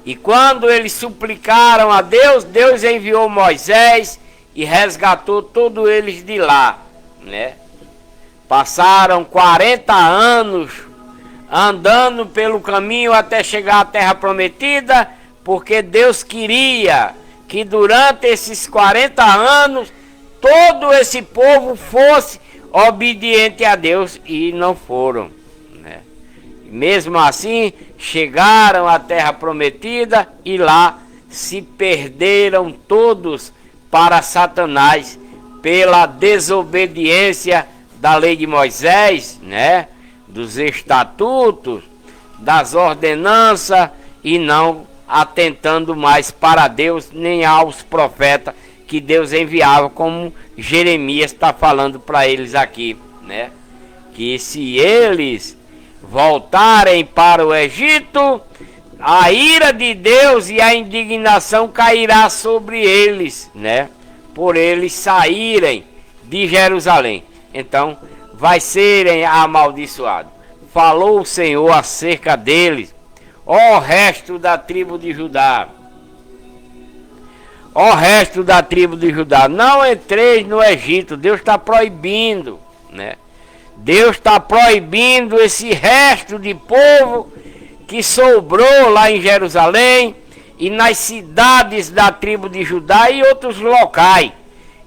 E quando eles suplicaram a Deus, Deus enviou Moisés e resgatou todos eles de lá, né? Passaram 40 anos andando pelo caminho até chegar à terra prometida, porque Deus queria que durante esses 40 anos todo esse povo fosse obediente a Deus, e não foram, né? Mesmo assim, chegaram à terra prometida e lá se perderam todos para Satanás pela desobediência da lei de Moisés, né? Dos estatutos, das ordenanças, e não atentando mais para Deus nem aos profetas que Deus enviava, como Jeremias está falando para eles aqui, né? Que se eles voltarem para o Egito, a ira de Deus e a indignação cairá sobre eles, né? Por eles saírem de Jerusalém. Então, vai serem amaldiçoados. Falou o Senhor acerca deles: ó resto da tribo de Judá, ó resto da tribo de Judá, não entreis no Egito. Deus está proibindo, né? Deus está proibindo esse resto de povo que sobrou lá em Jerusalém e nas cidades da tribo de Judá e outros locais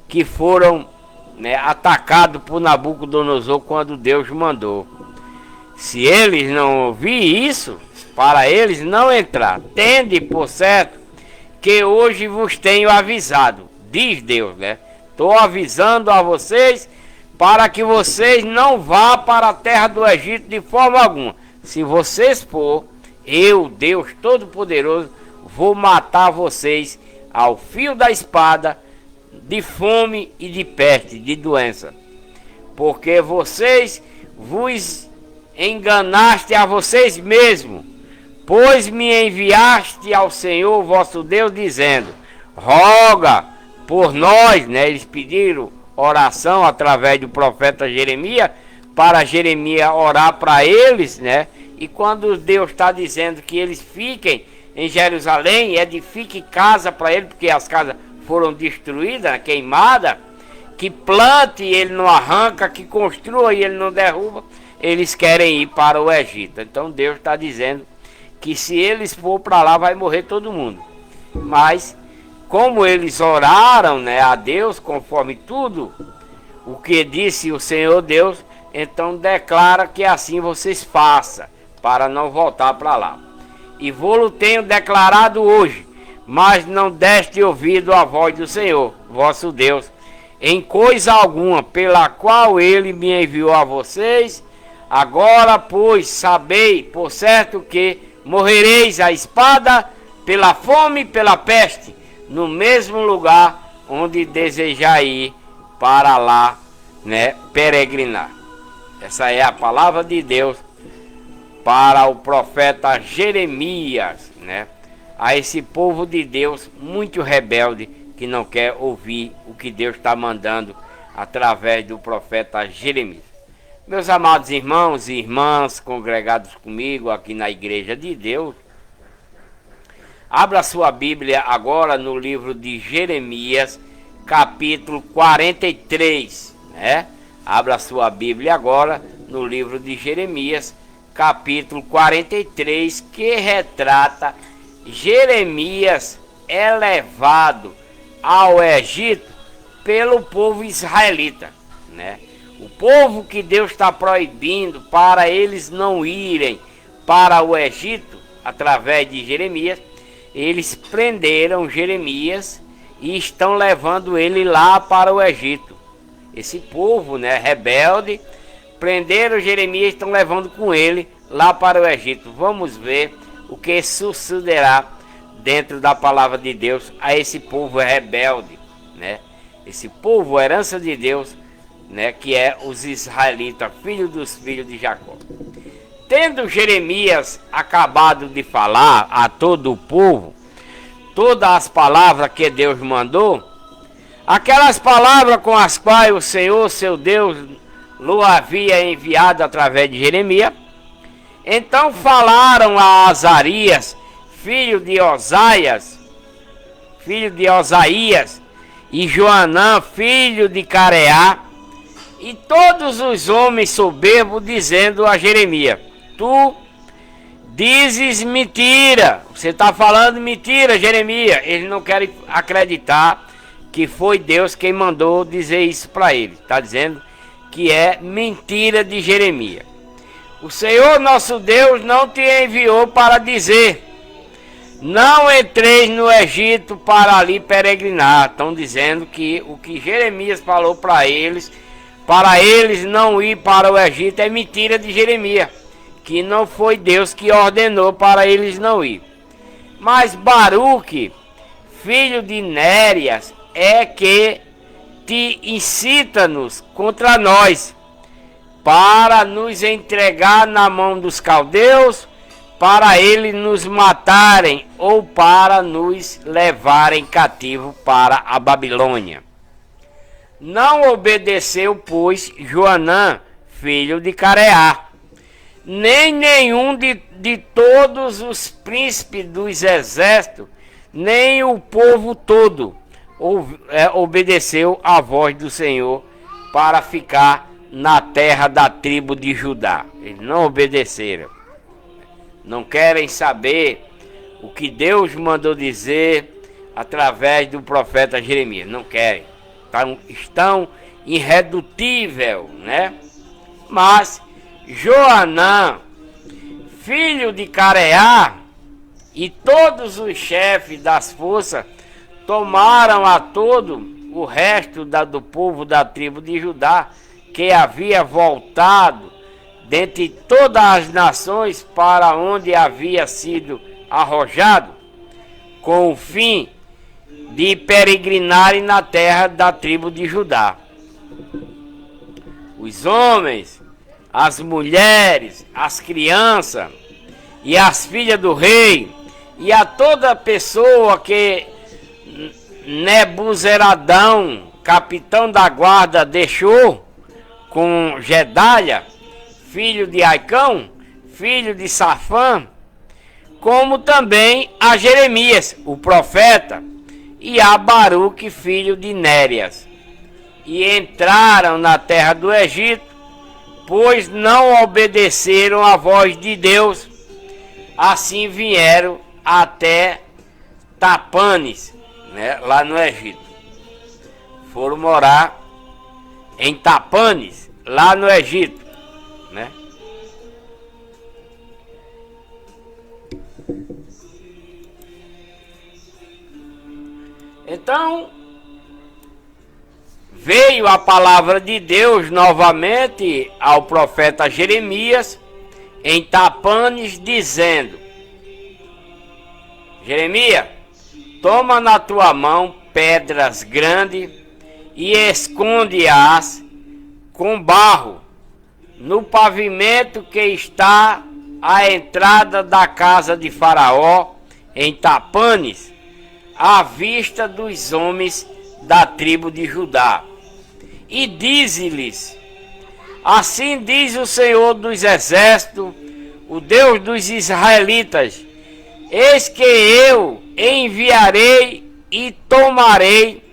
que foram, né, atacados por Nabucodonosor quando Deus mandou. Se eles não ouvirem isso, para eles não entrar, tende por certo que hoje vos tenho avisado, diz Deus, né? Estou avisando a vocês para que vocês não vá para a terra do Egito de forma alguma. Se vocês for, eu, Deus Todo-Poderoso, vou matar vocês ao fio da espada, de fome e de peste, de doença. porque vocês vos enganaste a vocês mesmos, pois me enviaste ao Senhor vosso Deus, dizendo: roga por nós, né? Eles pediram oração através do profeta Jeremias, para Jeremias orar para eles, né? E quando Deus está dizendo que eles fiquem em Jerusalém, edifique casa para ele, porque as casas foram destruídas, queimadas, que plante e ele não arranca, que construa e ele não derruba, eles querem ir para o Egito. Então Deus está dizendo que se eles for para lá, vai morrer todo mundo. Mas como eles oraram, né, a Deus, conforme tudo o que disse o Senhor Deus, então declara que assim vocês façam, para não voltar para lá. E vou-lo tenho declarado hoje, mas não deste ouvido à voz do Senhor, vosso Deus, em coisa alguma pela qual ele me enviou a vocês. Agora, pois, sabei por certo que morrereis à espada, pela fome e pela peste, no mesmo lugar onde desejar ir para lá, né, peregrinar. Essa é a palavra de Deus para o profeta Jeremias, né? A esse povo de Deus muito rebelde, que não quer ouvir o que Deus está mandando através do profeta Jeremias. Meus amados irmãos e irmãs congregados comigo aqui na Igreja de Deus, abra sua Bíblia agora no livro de Jeremias, capítulo 43, né? Abra sua Bíblia agora no livro de Jeremias, capítulo 43, que retrata Jeremias elevado ao Egito pelo povo israelita, né? O povo que Deus está proibindo para eles não irem para o Egito, através de Jeremias, eles prenderam Jeremias e estão levando ele lá para o Egito. Esse povo, né, rebelde, prenderam Jeremias e estão levando com ele lá para o Egito. Vamos ver o que sucederá dentro da palavra de Deus a esse povo rebelde, né? Esse povo, herança de Deus, né, que é os israelitas, filhos dos filhos de Jacó. Tendo Jeremias acabado de falar a todo o povo todas as palavras que Deus mandou, aquelas palavras com as quais o Senhor, seu Deus, o havia enviado através de Jeremias, então falaram a Azarias, filho de Osaías, e Joanã, filho de Careá, e todos os homens soberbos, dizendo a Jeremias: tu dizes mentira, você está falando mentira, Jeremias. Eles não querem acreditar que foi Deus quem mandou dizer isso para eles. Está dizendo que é mentira de Jeremias. O Senhor nosso Deus não te enviou para dizer: não entreis no Egito para ali peregrinar. Estão dizendo que o que Jeremias falou para eles não ir para o Egito, é mentira de Jeremias, que não foi Deus que ordenou para eles não ir. Mas Baruque, filho de Nérias, é que te incita-nos contra nós, para nos entregar na mão dos caldeus, para eles nos matarem, ou para nos levarem cativo para a Babilônia. Não obedeceu, pois, Joanã, filho de Careá, nem nenhum de todos os príncipes dos exércitos, nem o povo todo obedeceu à voz do Senhor para ficar na terra da tribo de Judá. Eles não obedeceram. Não querem saber o que Deus mandou dizer através do profeta Jeremias. Não querem. Estão irredutível, né? Mas Joanã, filho de Careá, e todos os chefes das forças tomaram a todo o resto do povo da tribo de Judá, que havia voltado dentre todas as nações para onde havia sido arrojado, com o fim de peregrinarem na terra da tribo de Judá. os homens, as mulheres, as crianças e as filhas do rei, e a toda pessoa que Nebuzaradão, capitão da guarda, deixou com Gedalia, filho de Aicão, filho de Safã, como também a Jeremias, o profeta, e a Baruque, filho de Nérias. E entraram na terra do Egito, pois não obedeceram à voz de Deus. Assim vieram até Tapanes, né, lá no Egito. Foram morar em Tapanes, lá no Egito, né? Então, veio a palavra de Deus novamente ao profeta Jeremias em Tapanes, dizendo: Jeremias, toma na tua mão pedras grandes e esconde-as com barro no pavimento que está à entrada da casa de Faraó em Tapanes, à vista dos homens da tribo de Judá. E dize-lhes: assim diz o Senhor dos exércitos, o Deus dos israelitas: eis que eu enviarei e tomarei,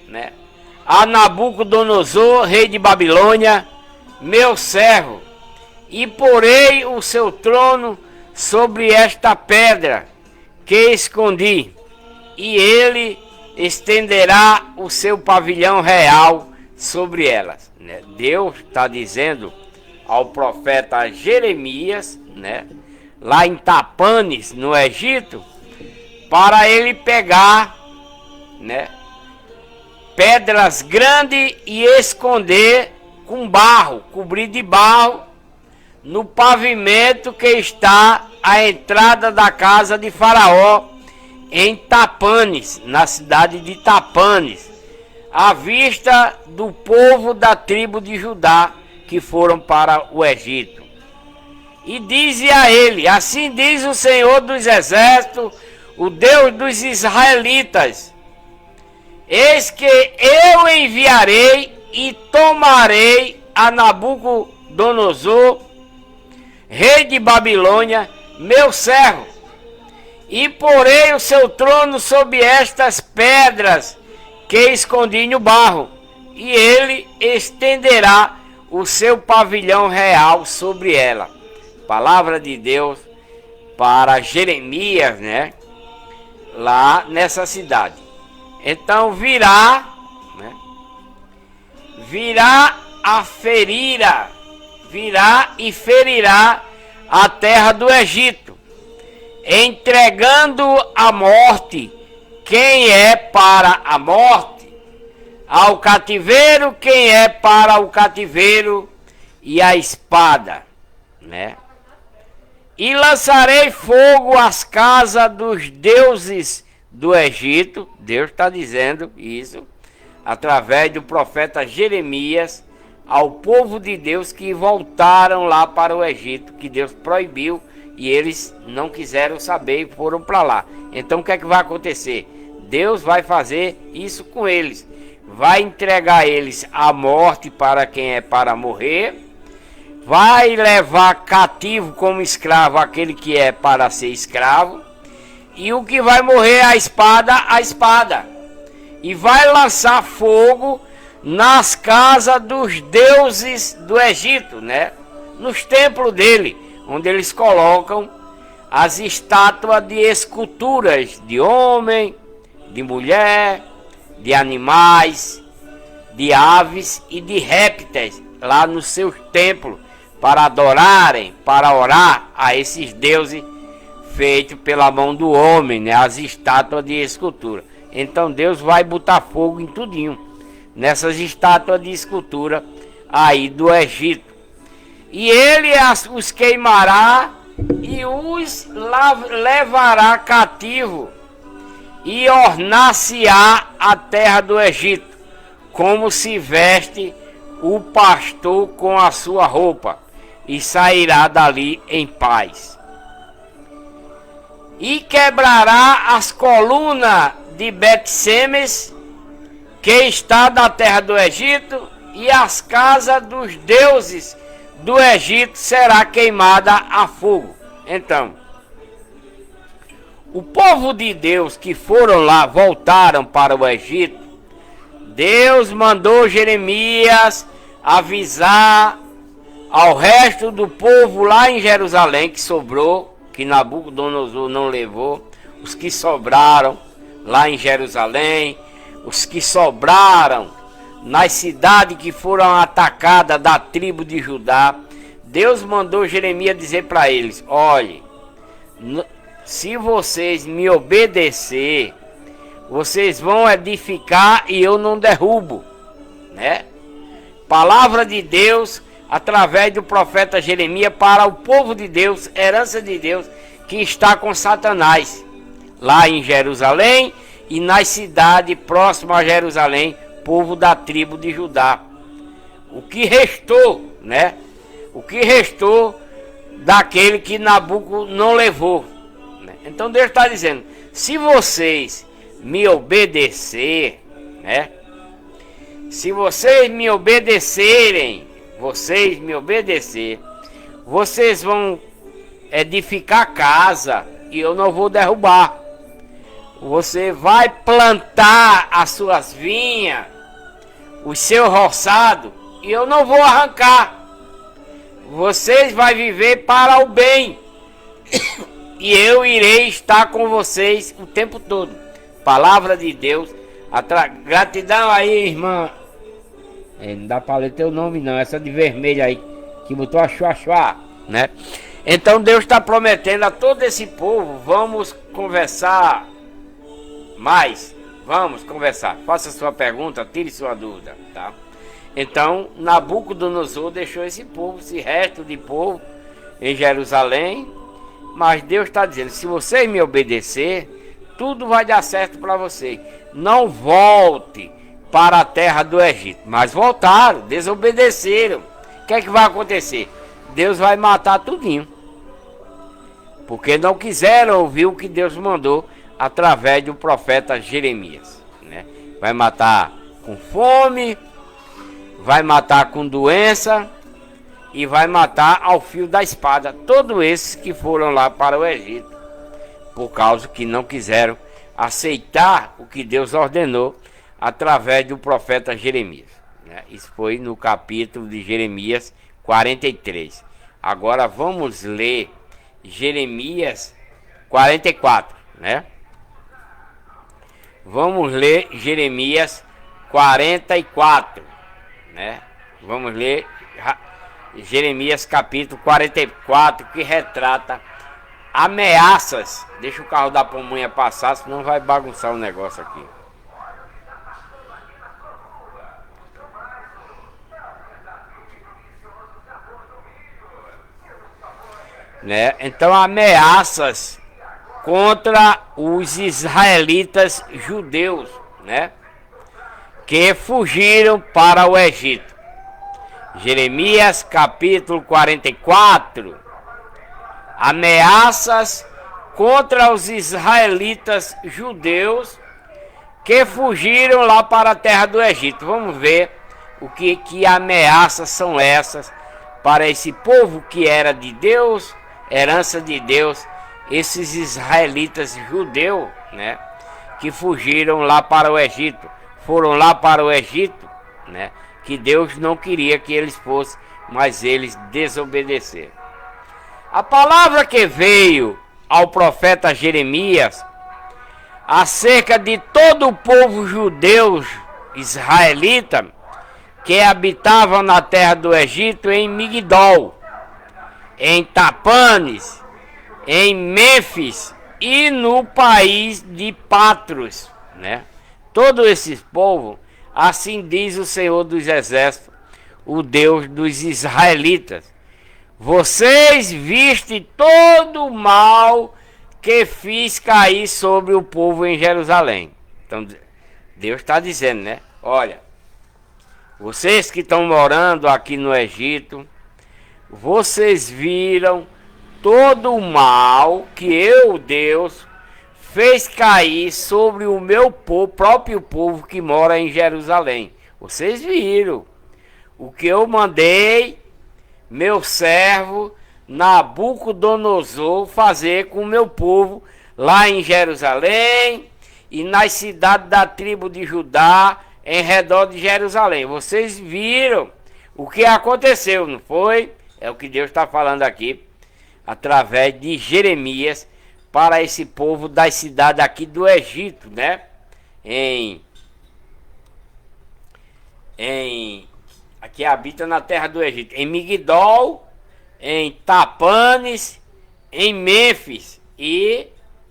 né, a Nabucodonosor, rei de Babilônia, meu servo, e porei o seu trono sobre esta pedra que escondi, e ele estenderá o seu pavilhão real sobre elas. Né? Deus está dizendo ao profeta Jeremias, né, lá em Tapanes, no Egito, para ele pegar, né, pedras grandes e esconder com barro, cobrir de barro, no pavimento que está à entrada da casa de Faraó, em Tapanes, na cidade de Tapanes, à vista do povo da tribo de Judá que foram para o Egito. E dize a ele: assim diz o Senhor dos exércitos, o Deus dos israelitas: eis que eu enviarei e tomarei a Nabucodonosor, rei de Babilônia, meu servo, e porei o seu trono sobre estas pedras que escondi no barro, e ele estenderá o seu pavilhão real sobre ela. Palavra de Deus para Jeremias, né, lá nessa cidade. Então virá, né, virá e ferirá a terra do Egito, entregando à morte quem é para a morte, ao cativeiro quem é para o cativeiro, e a espada, né? E lançarei fogo às casas dos deuses do Egito. Deus está dizendo isso através do profeta Jeremias ao povo de Deus que voltaram lá para o Egito, que Deus proibiu e eles não quiseram saber e foram para lá. Então o que é que vai acontecer? Deus vai fazer isso com eles, vai entregar eles à morte para quem é para morrer, vai levar cativo como escravo aquele que é para ser escravo, e o que vai morrer a espada, e vai lançar fogo nas casas dos deuses do Egito, né? Nos templos dele, onde eles colocam as estátuas de esculturas de homem, de mulher, de animais, de aves e de répteis, lá nos seus templos, para adorarem, para orar a esses deuses feitos pela mão do homem, né? As estátuas de escultura. Então Deus vai botar fogo em tudinho, nessas estátuas de escultura aí do Egito. E ele os queimará e os levará cativo, e ornar-se-á a terra do Egito, como se veste o pastor com a sua roupa, e sairá dali em paz. E quebrará as colunas de Bet-Semes, que está na terra do Egito, e as casas dos deuses do Egito será queimada a fogo. Então, o povo de Deus que foram lá, voltaram para o Egito. Deus mandou Jeremias avisar ao resto do povo lá em Jerusalém que sobrou, que Nabucodonosor não levou, os que sobraram lá em Jerusalém, os que sobraram nas cidades que foram atacadas da tribo de Judá. Deus mandou Jeremias dizer para eles: olhe, se vocês me obedecer, vocês vão edificar e eu não derrubo, né? Palavra de Deus através do profeta Jeremias para o povo de Deus, herança de Deus, que está com Satanás lá em Jerusalém e nas cidades próximas a Jerusalém, povo da tribo de Judá. O que restou, né? O que restou daquele que Nabucodonosor não levou, né? Então Deus está dizendo: se vocês me obedecer, né? Se vocês me obedecerem, vocês vão edificar casa e eu não vou derrubar. Você vai plantar as suas vinhas, o seu roçado, e eu não vou arrancar. Vocês vão viver para o bem e eu irei estar com vocês o tempo todo. Palavra de Deus. Gratidão aí, irmã. Não dá para ler teu nome não, essa de vermelho aí que botou a chuá, né? Então Deus está prometendo a todo esse povo: vamos conversar mais, vamos conversar. Faça sua pergunta, tire sua dúvida, tá? Então Nabucodonosor deixou esse povo, esse resto de povo em Jerusalém, mas Deus está dizendo: se vocês me obedecer, tudo vai dar certo para vocês. Não volte para a terra do Egito. Mas voltaram, desobedeceram. O que é que vai acontecer? Deus vai matar tudinho, porque não quiseram ouvir o que Deus mandou através do profeta Jeremias, né? Vai matar com fome, vai matar com doença e vai matar ao fio da espada todos esses que foram lá para o Egito, por causa que não quiseram aceitar o que Deus ordenou através do profeta Jeremias, né? Isso foi no capítulo de Jeremias 43. Agora vamos ler Jeremias 44, né? Vamos ler Jeremias 44, né? Vamos ler Jeremias capítulo 44, que retrata ameaças. Deixa o carro da pamonha passar, senão vai bagunçar o negócio aqui. Né? Então, ameaças contra os israelitas judeus, né? Que fugiram para o Egito. Jeremias capítulo 44. Ameaças contra os israelitas judeus que fugiram lá para a terra do Egito. Vamos ver o que ameaças são essas para esse povo que era de Deus, herança de Deus, esses israelitas judeus, né, que fugiram lá para o Egito, foram lá para o Egito, né, que Deus não queria que eles fossem, mas eles desobedeceram. A palavra que veio ao profeta Jeremias acerca de todo o povo judeu israelita que habitava na terra do Egito, em Migdol, em Tapanes, em Mênfis e no país de Patros, né? Todo esse povo, assim diz o Senhor dos Exércitos, o Deus dos israelitas: vocês vistem todo o mal que fiz cair sobre o povo em Jerusalém. Então Deus está dizendo, né? Olha, vocês que estão morando aqui no Egito, vocês viram todo o mal que eu, Deus, fez cair sobre o meu povo, próprio povo que mora em Jerusalém. Vocês viram o que eu mandei meu servo Nabucodonosor fazer com o meu povo lá em Jerusalém e nas cidades da tribo de Judá em redor de Jerusalém. Vocês viram o que aconteceu, não foi? É o que Deus está falando aqui através de Jeremias para esse povo das cidades aqui do Egito, né? Que habita na terra do Egito, em Migdol, em Tapanes, em Mênfis e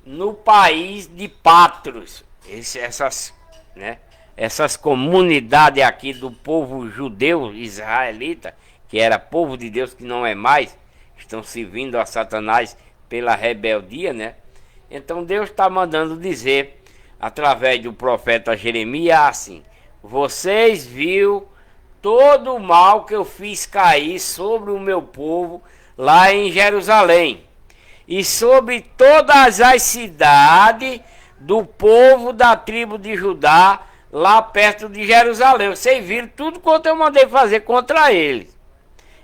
no país de Patros. Essas comunidades aqui do povo judeu israelita, que era povo de Deus, que não é mais, estão servindo a Satanás pela rebeldia, né? Então Deus está mandando dizer através do profeta Jeremias assim: vocês viram todo o mal que eu fiz cair sobre o meu povo lá em Jerusalém e sobre todas as cidades do povo da tribo de Judá lá perto de Jerusalém. Vocês viram tudo quanto eu mandei fazer contra eles.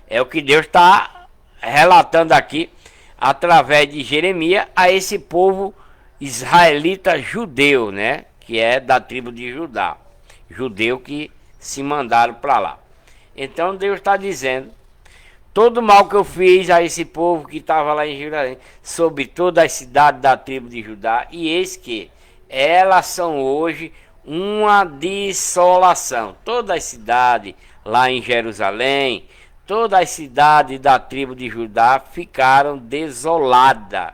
É o que Deus está relatando aqui através de Jeremias a esse povo israelita judeu, né? Que é da tribo de Judá. Judeu que se mandaram para lá. Então Deus está dizendo: todo o mal que eu fiz a esse povo que estava lá em Jerusalém, sobre toda a cidade da tribo de Judá, e eis que elas são hoje uma desolação. Toda a cidade lá em Jerusalém, toda a cidade da tribo de Judá ficaram desoladas,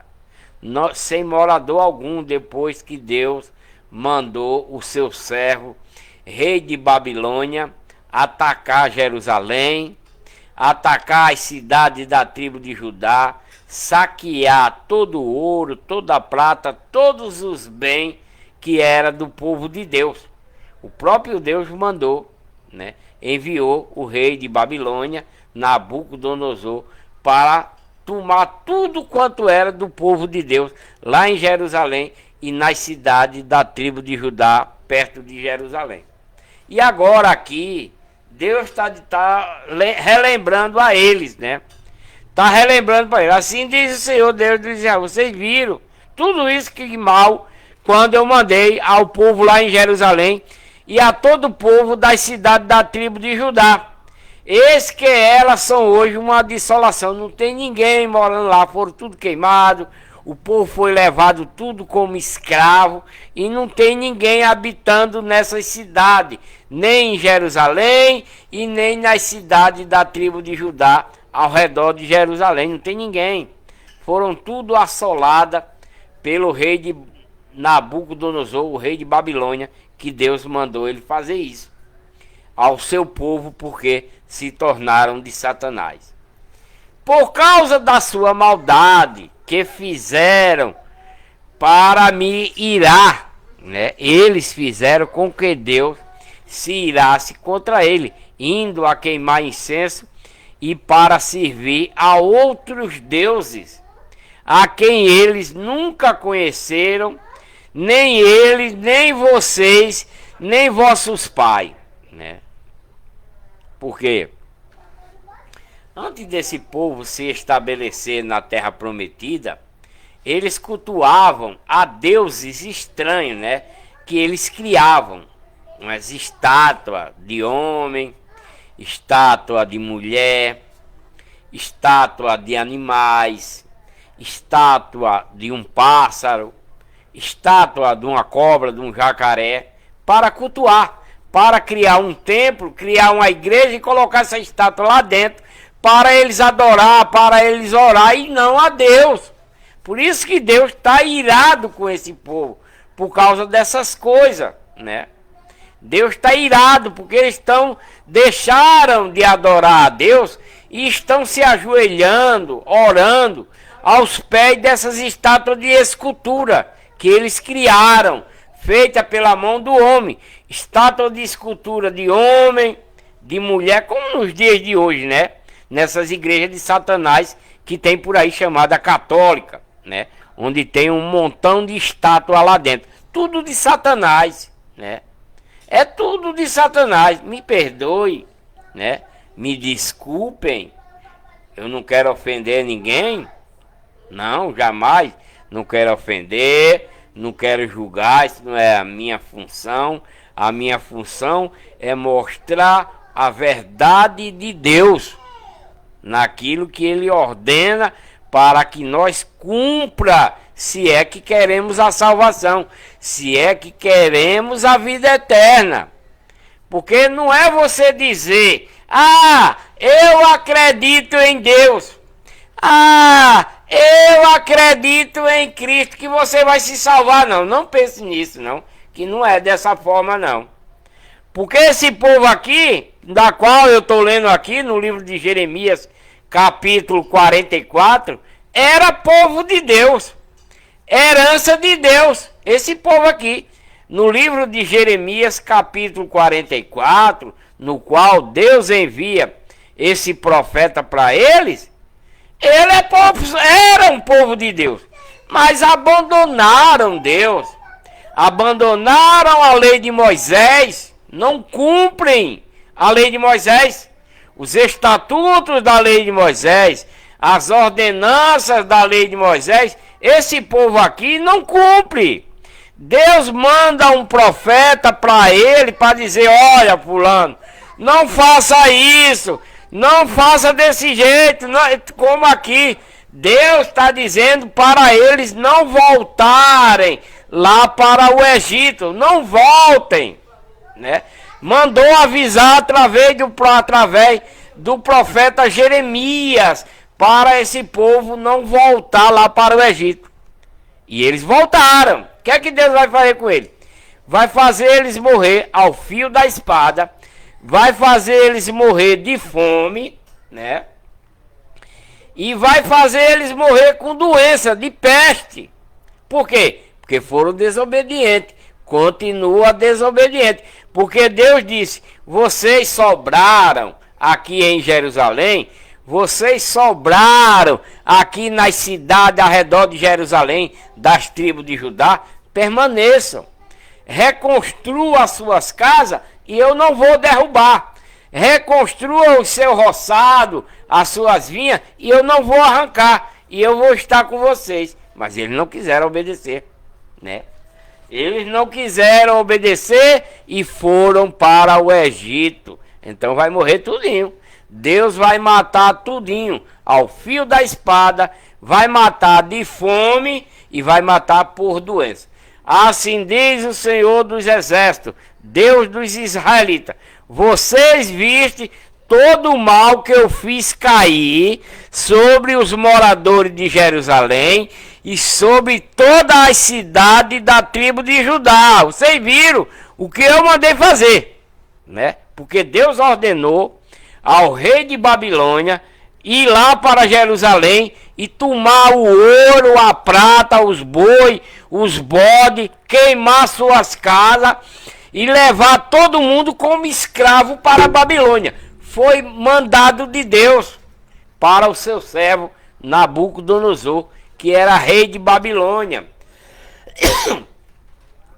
sem morador algum, depois que Deus mandou o seu servo, rei de Babilônia, atacar Jerusalém, atacar as cidades da tribo de Judá, saquear todo o ouro, toda a prata, todos os bens que era do povo de Deus. O próprio Deus mandou, né? Enviou o rei de Babilônia, Nabucodonosor, para tomar tudo quanto era do povo de Deus lá em Jerusalém e nas cidades da tribo de Judá, perto de Jerusalém. E agora aqui, Deus está relembrando a eles, né? Está relembrando para eles. Assim diz o Senhor, Deus diz: vocês viram tudo isso que mal, quando eu mandei ao povo lá em Jerusalém e a todo o povo das cidades da tribo de Judá. Eis que elas são hoje uma desolação. Não tem ninguém morando lá, foram tudo queimado. O povo foi levado tudo como escravo e não tem ninguém habitando nessas cidades, nem em Jerusalém e nem nas cidades da tribo de Judá ao redor de Jerusalém. Não tem ninguém. Foram tudo assoladas pelo rei de Nabucodonosor, o rei de Babilônia, que Deus mandou ele fazer isso ao seu povo, porque se tornaram de Satanás. Por causa da sua maldade que fizeram para me irar, né? Eles fizeram com que Deus se irasse contra ele, indo a queimar incenso e para servir a outros deuses, a quem eles nunca conheceram, nem eles, nem vocês, nem vossos pais, né? Porque antes desse povo se estabelecer na terra prometida, eles cultuavam a deuses estranhos, né? Que eles criavam umas estátuas de homem, estátua de mulher, estátua de animais, estátua de um pássaro, estátua de uma cobra, de um jacaré, para cultuar, para criar um templo, criar uma igreja e colocar essa estátua lá dentro, para eles adorar, para eles orar, e não a Deus. Por isso que Deus está irado com esse povo, por causa dessas coisas, né? Deus está irado, porque eles deixaram de adorar a Deus e estão se ajoelhando, orando aos pés dessas estátuas de escultura que eles criaram, feita pela mão do homem. Estátua de escultura de homem, de mulher, como nos dias de hoje, né? Nessas igrejas de Satanás que tem por aí chamada católica, né? Onde tem um montão de estátua lá dentro. Tudo de Satanás, né? É tudo de Satanás. Me perdoe, né? Me desculpem. Eu não quero ofender ninguém. Não, jamais. Não quero ofender, não quero julgar. Isso não é a minha função. A minha função é mostrar a verdade de Deus naquilo que Ele ordena para que nós cumpra, se é que queremos a salvação, se é que queremos a vida eterna. Porque não é você dizer: ah, eu acredito em Deus, ah, eu acredito em Cristo, que você vai se salvar. Não, não pense nisso, não, que não é dessa forma, não. Porque esse povo aqui, da qual eu estou lendo aqui no livro de Jeremias, capítulo 44, era povo de Deus, herança de Deus. Esse povo aqui, no livro de Jeremias, capítulo 44, no qual Deus envia esse profeta para eles, ele é povo, era um povo de Deus, mas abandonaram Deus, abandonaram a lei de Moisés, não cumprem a lei de Moisés, os estatutos da lei de Moisés, as ordenanças da lei de Moisés. Esse povo aqui não cumpre. Deus manda um profeta para ele, para dizer: olha, fulano, não faça isso, não faça desse jeito, não, como aqui. Deus está dizendo para eles não voltarem lá para o Egito, não voltem, né? Mandou avisar através do profeta Jeremias para esse povo não voltar lá para o Egito. E eles voltaram. O que é que Deus vai fazer com eles? Vai fazer eles morrer ao fio da espada, vai fazer eles morrer de fome, né? E vai fazer eles morrer com doença, de peste. Por quê? Porque foram desobedientes. Continua desobediente. Porque Deus disse: vocês sobraram aqui em Jerusalém, vocês sobraram aqui nas cidades ao redor de Jerusalém, das tribos de Judá, permaneçam, reconstruam as suas casas e eu não vou derrubar, reconstruam o seu roçado, as suas vinhas, e eu não vou arrancar, e eu vou estar com vocês. Mas eles não quiseram obedecer, né? Eles não quiseram obedecer e foram para o Egito. Então vai morrer tudinho. Deus vai matar tudinho ao fio da espada, vai matar de fome e vai matar por doença. Assim diz o Senhor dos Exércitos, Deus dos israelitas: vocês vistem todo o mal que eu fiz cair sobre os moradores de Jerusalém e sobre todas as cidades da tribo de Judá. Vocês viram o que eu mandei fazer, né? Porque Deus ordenou ao rei de Babilônia ir lá para Jerusalém e tomar o ouro, a prata, os boi, os bodes, queimar suas casas e levar todo mundo como escravo para a Babilônia. Foi mandado de Deus para o seu servo Nabucodonosor, que era rei de Babilônia.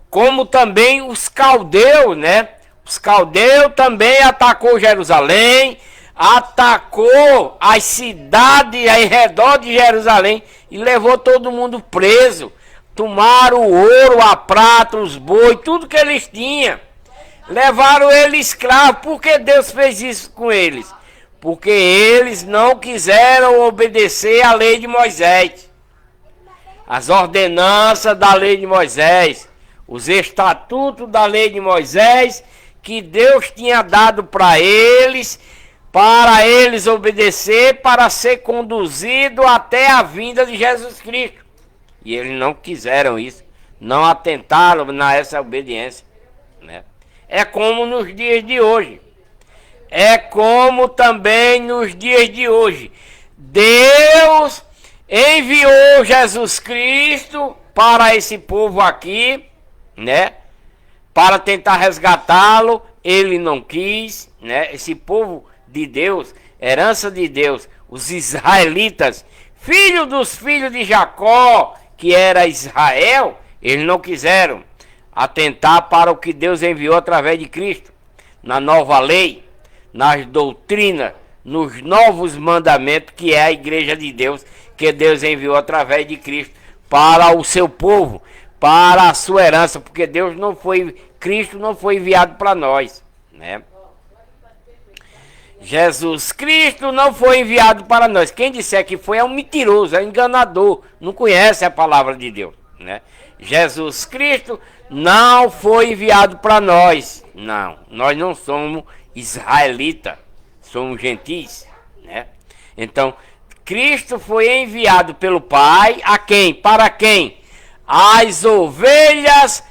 Como também os caldeus, né? Os caldeus também atacou Jerusalém, atacou as cidades ao redor de Jerusalém e levou todo mundo preso. Tomaram o ouro, a prata, os boi, tudo que eles tinham. Levaram eles escravos. Por que Deus fez isso com eles? Porque eles não quiseram obedecer à lei de Moisés, as ordenanças da lei de Moisés, os estatutos da lei de Moisés, que Deus tinha dado para eles obedecer, para ser conduzido até a vinda de Jesus Cristo. E eles não quiseram isso, não atentaram nessa obediência, né? É como nos dias de hoje. É como também nos dias de hoje. Deus enviou Jesus Cristo para esse povo aqui, né? Para tentar resgatá-lo, ele não quis, né? Esse povo de Deus, herança de Deus, os israelitas, filho dos filhos de Jacó, que era Israel, eles não quiseram atentar para o que Deus enviou através de Cristo, na nova lei, nas doutrinas, nos novos mandamentos, que é a igreja de Deus, que Deus enviou através de Cristo para o seu povo, para a sua herança, porque Deus não foi, Cristo não foi enviado para nós, né? Jesus Cristo não foi enviado para nós. Quem disser que foi é um mentiroso, é um enganador, não conhece a palavra de Deus, né? Jesus Cristo não foi enviado para nós. Não, nós não somos israelitas, somos gentis, né? Então, Cristo foi enviado pelo Pai a quem? Para quem? As ovelhas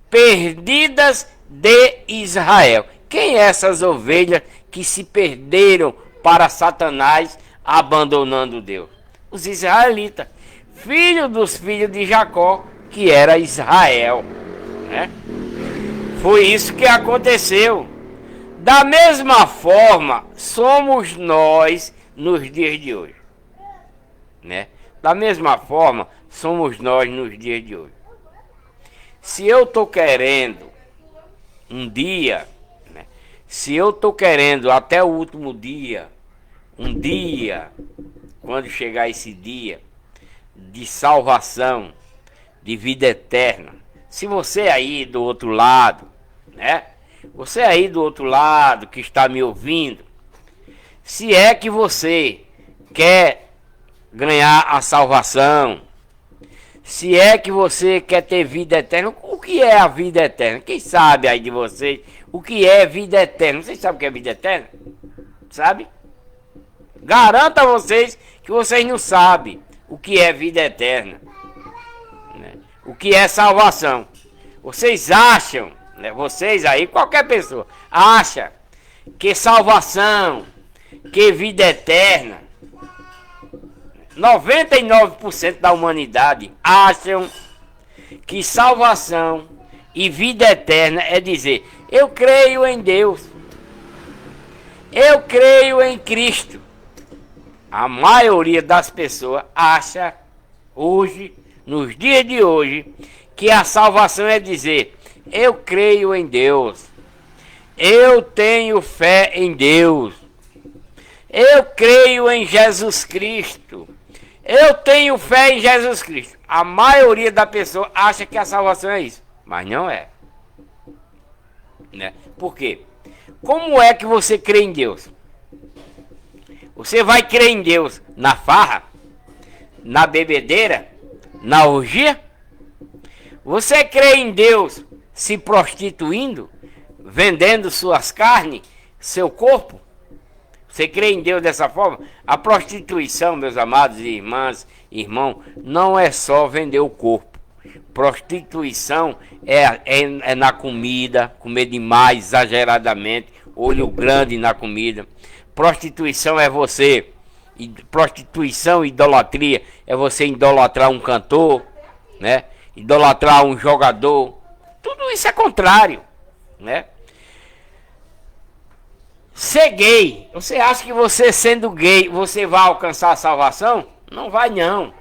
perdidas de Israel. Quem é essas ovelhas que se perderam para Satanás, abandonando Deus? Os israelitas, filhos dos filhos de Jacó, que era Israel, né? Foi isso que aconteceu. Da mesma forma, somos nós nos dias de hoje, né? Da mesma forma, somos nós nos dias de hoje. Se eu estou querendo um dia, né? Se eu estou querendo até o último dia, um dia, quando chegar esse dia de salvação, de vida eterna. Se você aí do outro lado, né? Você aí do outro lado que está me ouvindo, se é que você quer ganhar a salvação, se é que você quer ter vida eterna, o que é a vida eterna? Quem sabe aí de vocês o que é vida eterna? Vocês sabem o que é vida eterna? Sabe? Garanto a vocês que vocês não sabem o que é vida eterna, né? O que é salvação. Vocês acham, né? Vocês aí, qualquer pessoa, acha que salvação, que vida eterna, 99% da humanidade acham que salvação e vida eterna é dizer: eu creio em Deus, eu creio em Cristo. A maioria das pessoas acha hoje, nos dias de hoje, que a salvação é dizer: eu creio em Deus, eu tenho fé em Deus, eu creio em Jesus Cristo, eu tenho fé em Jesus Cristo. A maioria da pessoa acha que a salvação é isso, mas não é, né? Por quê? Como é que você crê em Deus? Você vai crer em Deus na farra, na bebedeira, na orgia? Você crê em Deus se prostituindo, vendendo suas carnes, seu corpo? Você crê em Deus dessa forma? A prostituição, meus amados irmãs, irmão, não é só vender o corpo. Prostituição é na comida, comer demais, exageradamente, olho grande na comida. Prostituição é você, prostituição e idolatria é você idolatrar um cantor, né? Idolatrar um jogador. Tudo isso é contrário, né? Ser gay, você acha que você sendo gay, você vai alcançar a salvação? Não vai não.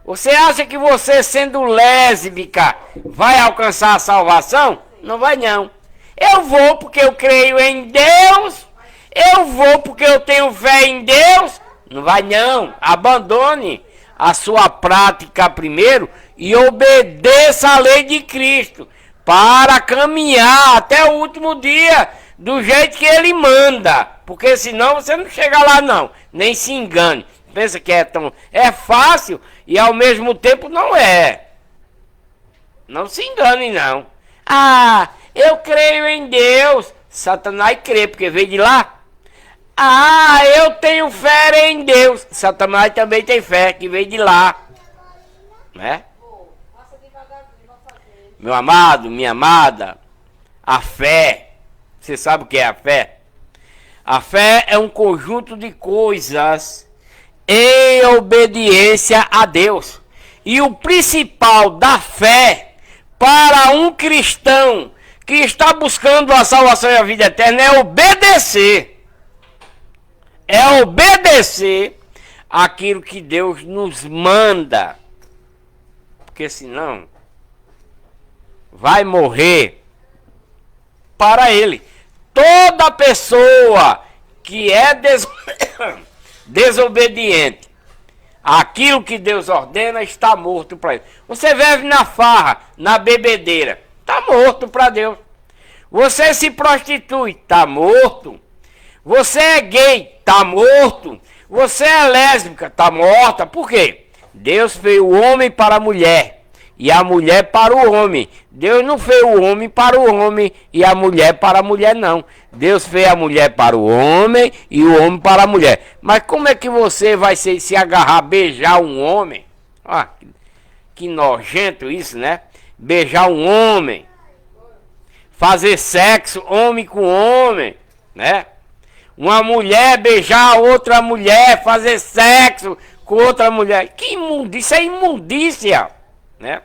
Você acha que você sendo lésbica vai alcançar a salvação? Não vai não. Eu vou porque eu creio em Deus, eu vou porque eu tenho fé em Deus. Não vai não. Abandone a sua prática primeiro e obedeça a lei de Cristo para caminhar até o último dia do jeito que ele manda, porque senão você não chega lá não, nem se engane. Pensa que é fácil e ao mesmo tempo não é. Não se engane não. Ah, eu creio em Deus. Satanás crê porque veio de lá. Ah, eu tenho fé em Deus. Satanás também tem fé que veio de lá, né? Meu amado, minha amada, a fé, você sabe o que é a fé? A fé é um conjunto de coisas em obediência a Deus. E o principal da fé para um cristão que está buscando a salvação e a vida eterna é obedecer. É obedecer aquilo que Deus nos manda. Porque senão vai morrer para Ele. Toda pessoa que é desobediente àquilo que Deus ordena está morto para Ele. Você vive na farra, na bebedeira, está morto para Deus. Você se prostitui, está morto. Você é gay, está morto. Você é lésbica, está morta. Por quê? Deus fez o homem para a mulher e a mulher para o homem. Deus não fez o homem para o homem e a mulher para a mulher, não. Deus fez a mulher para o homem e o homem para a mulher. Mas como é que você vai se agarrar, beijar um homem? Ah, que nojento isso, né? Beijar um homem. Fazer sexo homem com homem, né? Uma mulher beijar outra mulher, fazer sexo com outra mulher. Que imundícia, isso é imundícia, né?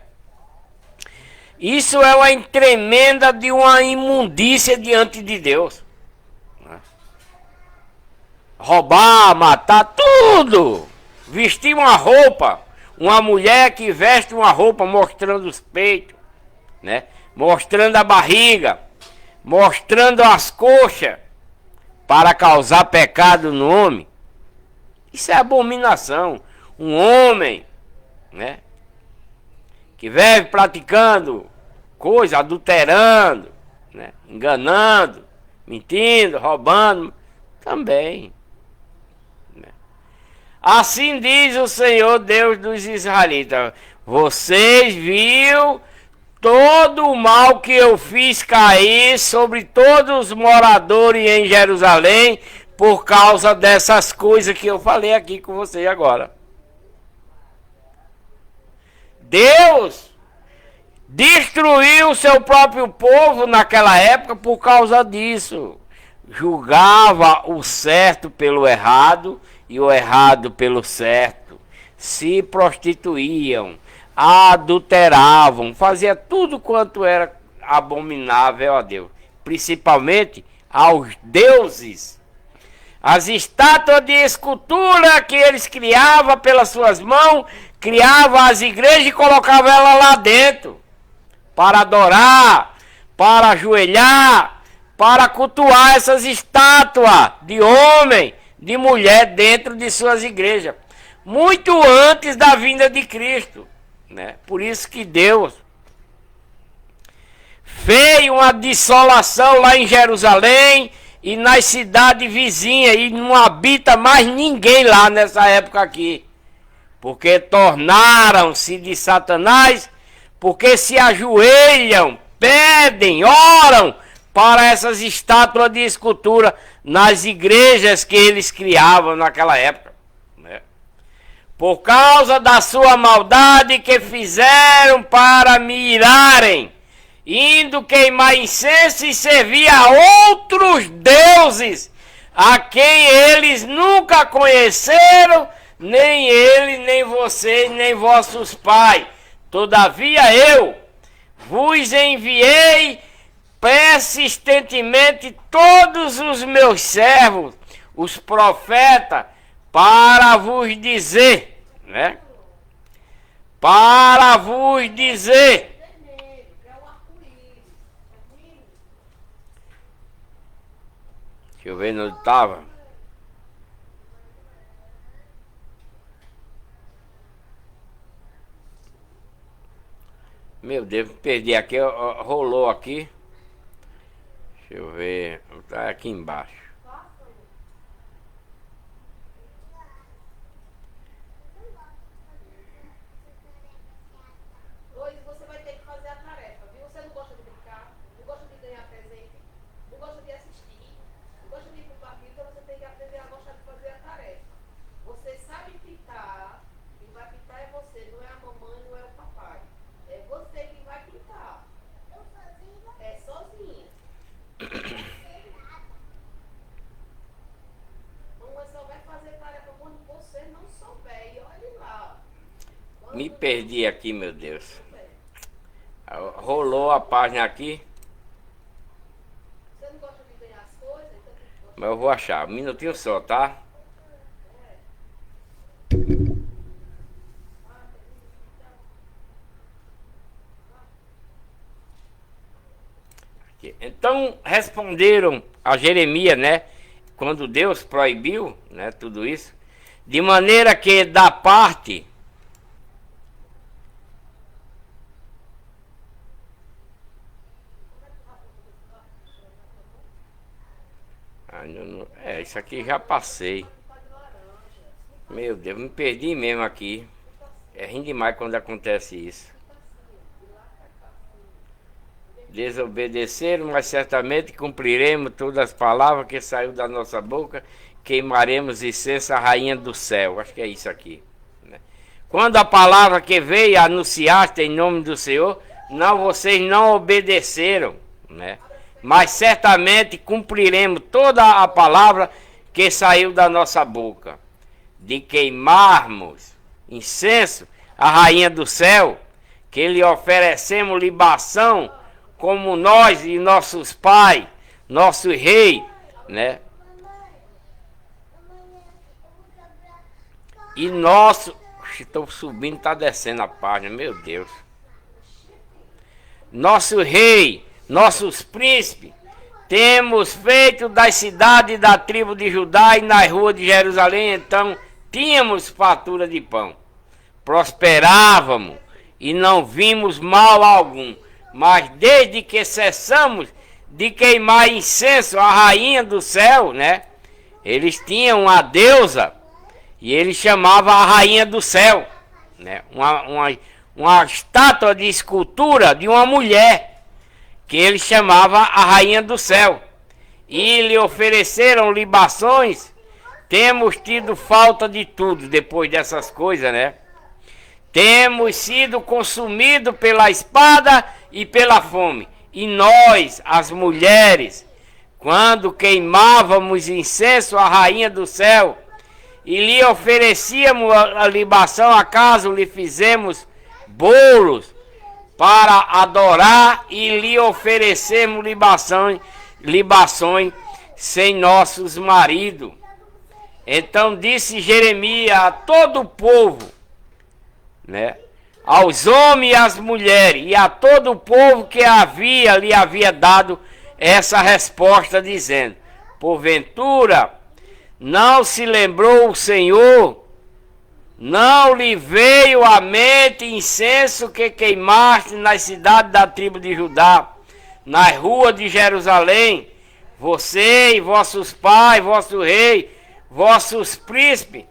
Isso é uma tremenda de uma imundícia diante de Deus, né? Roubar, matar, tudo. Vestir uma roupa, uma mulher que veste uma roupa mostrando os peitos, né? Mostrando a barriga, mostrando as coxas, para causar pecado no homem. Isso é abominação. Um homem, né, que vive praticando coisa, adulterando, né, enganando, mentindo, roubando, também, né? Assim diz o Senhor Deus dos israelitas: vocês viram todo o mal que eu fiz cair sobre todos os moradores em Jerusalém por causa dessas coisas que eu falei aqui com você agora. Deus destruiu o seu próprio povo naquela época por causa disso. Julgava o certo pelo errado e o errado pelo certo. Se prostituíam, adulteravam, fazia tudo quanto era abominável a Deus, principalmente aos deuses. As estátuas de escultura que eles criavam pelas suas mãos, criavam as igrejas e colocavam ela lá dentro, para adorar, para ajoelhar, para cultuar essas estátuas de homem, de mulher dentro de suas igrejas, muito antes da vinda de Cristo, né? Por isso que Deus fez uma dissolação lá em Jerusalém e nas cidades vizinhas, e não habita mais ninguém lá nessa época aqui, porque tornaram-se de Satanás, porque se ajoelham, pedem, oram para essas estátuas de escultura nas igrejas que eles criavam naquela época, né? Por causa da sua maldade que fizeram para me irarem, indo queimar incenso e servir a outros deuses, a quem eles nunca conheceram, nem ele, nem vocês, nem vossos pais. Todavia eu vos enviei persistentemente todos os meus servos, os profetas, para vos dizer, né? Para vos dizer. Deixa eu ver onde estava. Meu Deus, perdi aqui, rolou aqui. Deixa eu ver, tá aqui embaixo. Hoje você vai ter que fazer a tarefa, viu? Você não gosta de brincar, não gosta de ganhar presente, não gosta de assistir, não gosta de ir pro parquinho, então você tem que aprender a gostar de fazer a tarefa. Você sabe pintar, quem vai pintar é você, não é a mamãe, não é o papai. É você que vai pintar. É sozinha. Mamãe só vai fazer tarefa quando você não souber. E olhe lá. Me perdi aqui, meu Deus. Rolou a página aqui. Mas eu vou achar. Um minutinho só, tá? Então responderam a Jeremias, né? Quando Deus proibiu, né? Tudo isso. De maneira que da parte... isso aqui já passei. Meu Deus, me perdi mesmo aqui. É ruim demais quando acontece isso. Desobedeceram, mas certamente cumpriremos todas as palavras que saiu da nossa boca. Queimaremos incenso à rainha do céu. Acho que é isso aqui, né? Quando a palavra que veio anunciaste em nome do Senhor, vocês não obedeceram, né? Mas certamente cumpriremos toda a palavra que saiu da nossa boca, de queimarmos incenso à rainha do céu, que lhe oferecemos libação, como nós e nossos pais, nosso rei, né? E nosso... Estou subindo, está descendo a página, meu Deus. Nosso rei, nossos príncipes, temos feito das cidades da tribo de Judá e nas ruas de Jerusalém, então tínhamos fartura de pão. Prosperávamos e não vimos mal algum. Mas desde que cessamos de queimar incenso à rainha do céu, né? Eles tinham uma deusa e eles chamavam a rainha do céu, né? Uma estátua de escultura de uma mulher que eles chamavam a rainha do céu. E lhe ofereceram libações. Temos tido falta de tudo depois dessas coisas, né? Temos sido consumidos pela espada e pela fome. E nós, as mulheres, quando queimávamos incenso à rainha do céu e lhe oferecíamos a libação, acaso lhe fizemos bolos para adorar e lhe oferecemos libações sem nossos maridos. Então disse Jeremias a todo o povo, né? Aos homens e às mulheres e a todo o povo que lhe havia dado essa resposta, dizendo: porventura não se lembrou o Senhor, não lhe veio à mente incenso que queimaste nas cidades da tribo de Judá, nas ruas de Jerusalém, você e vossos pais, vosso rei, vossos príncipes,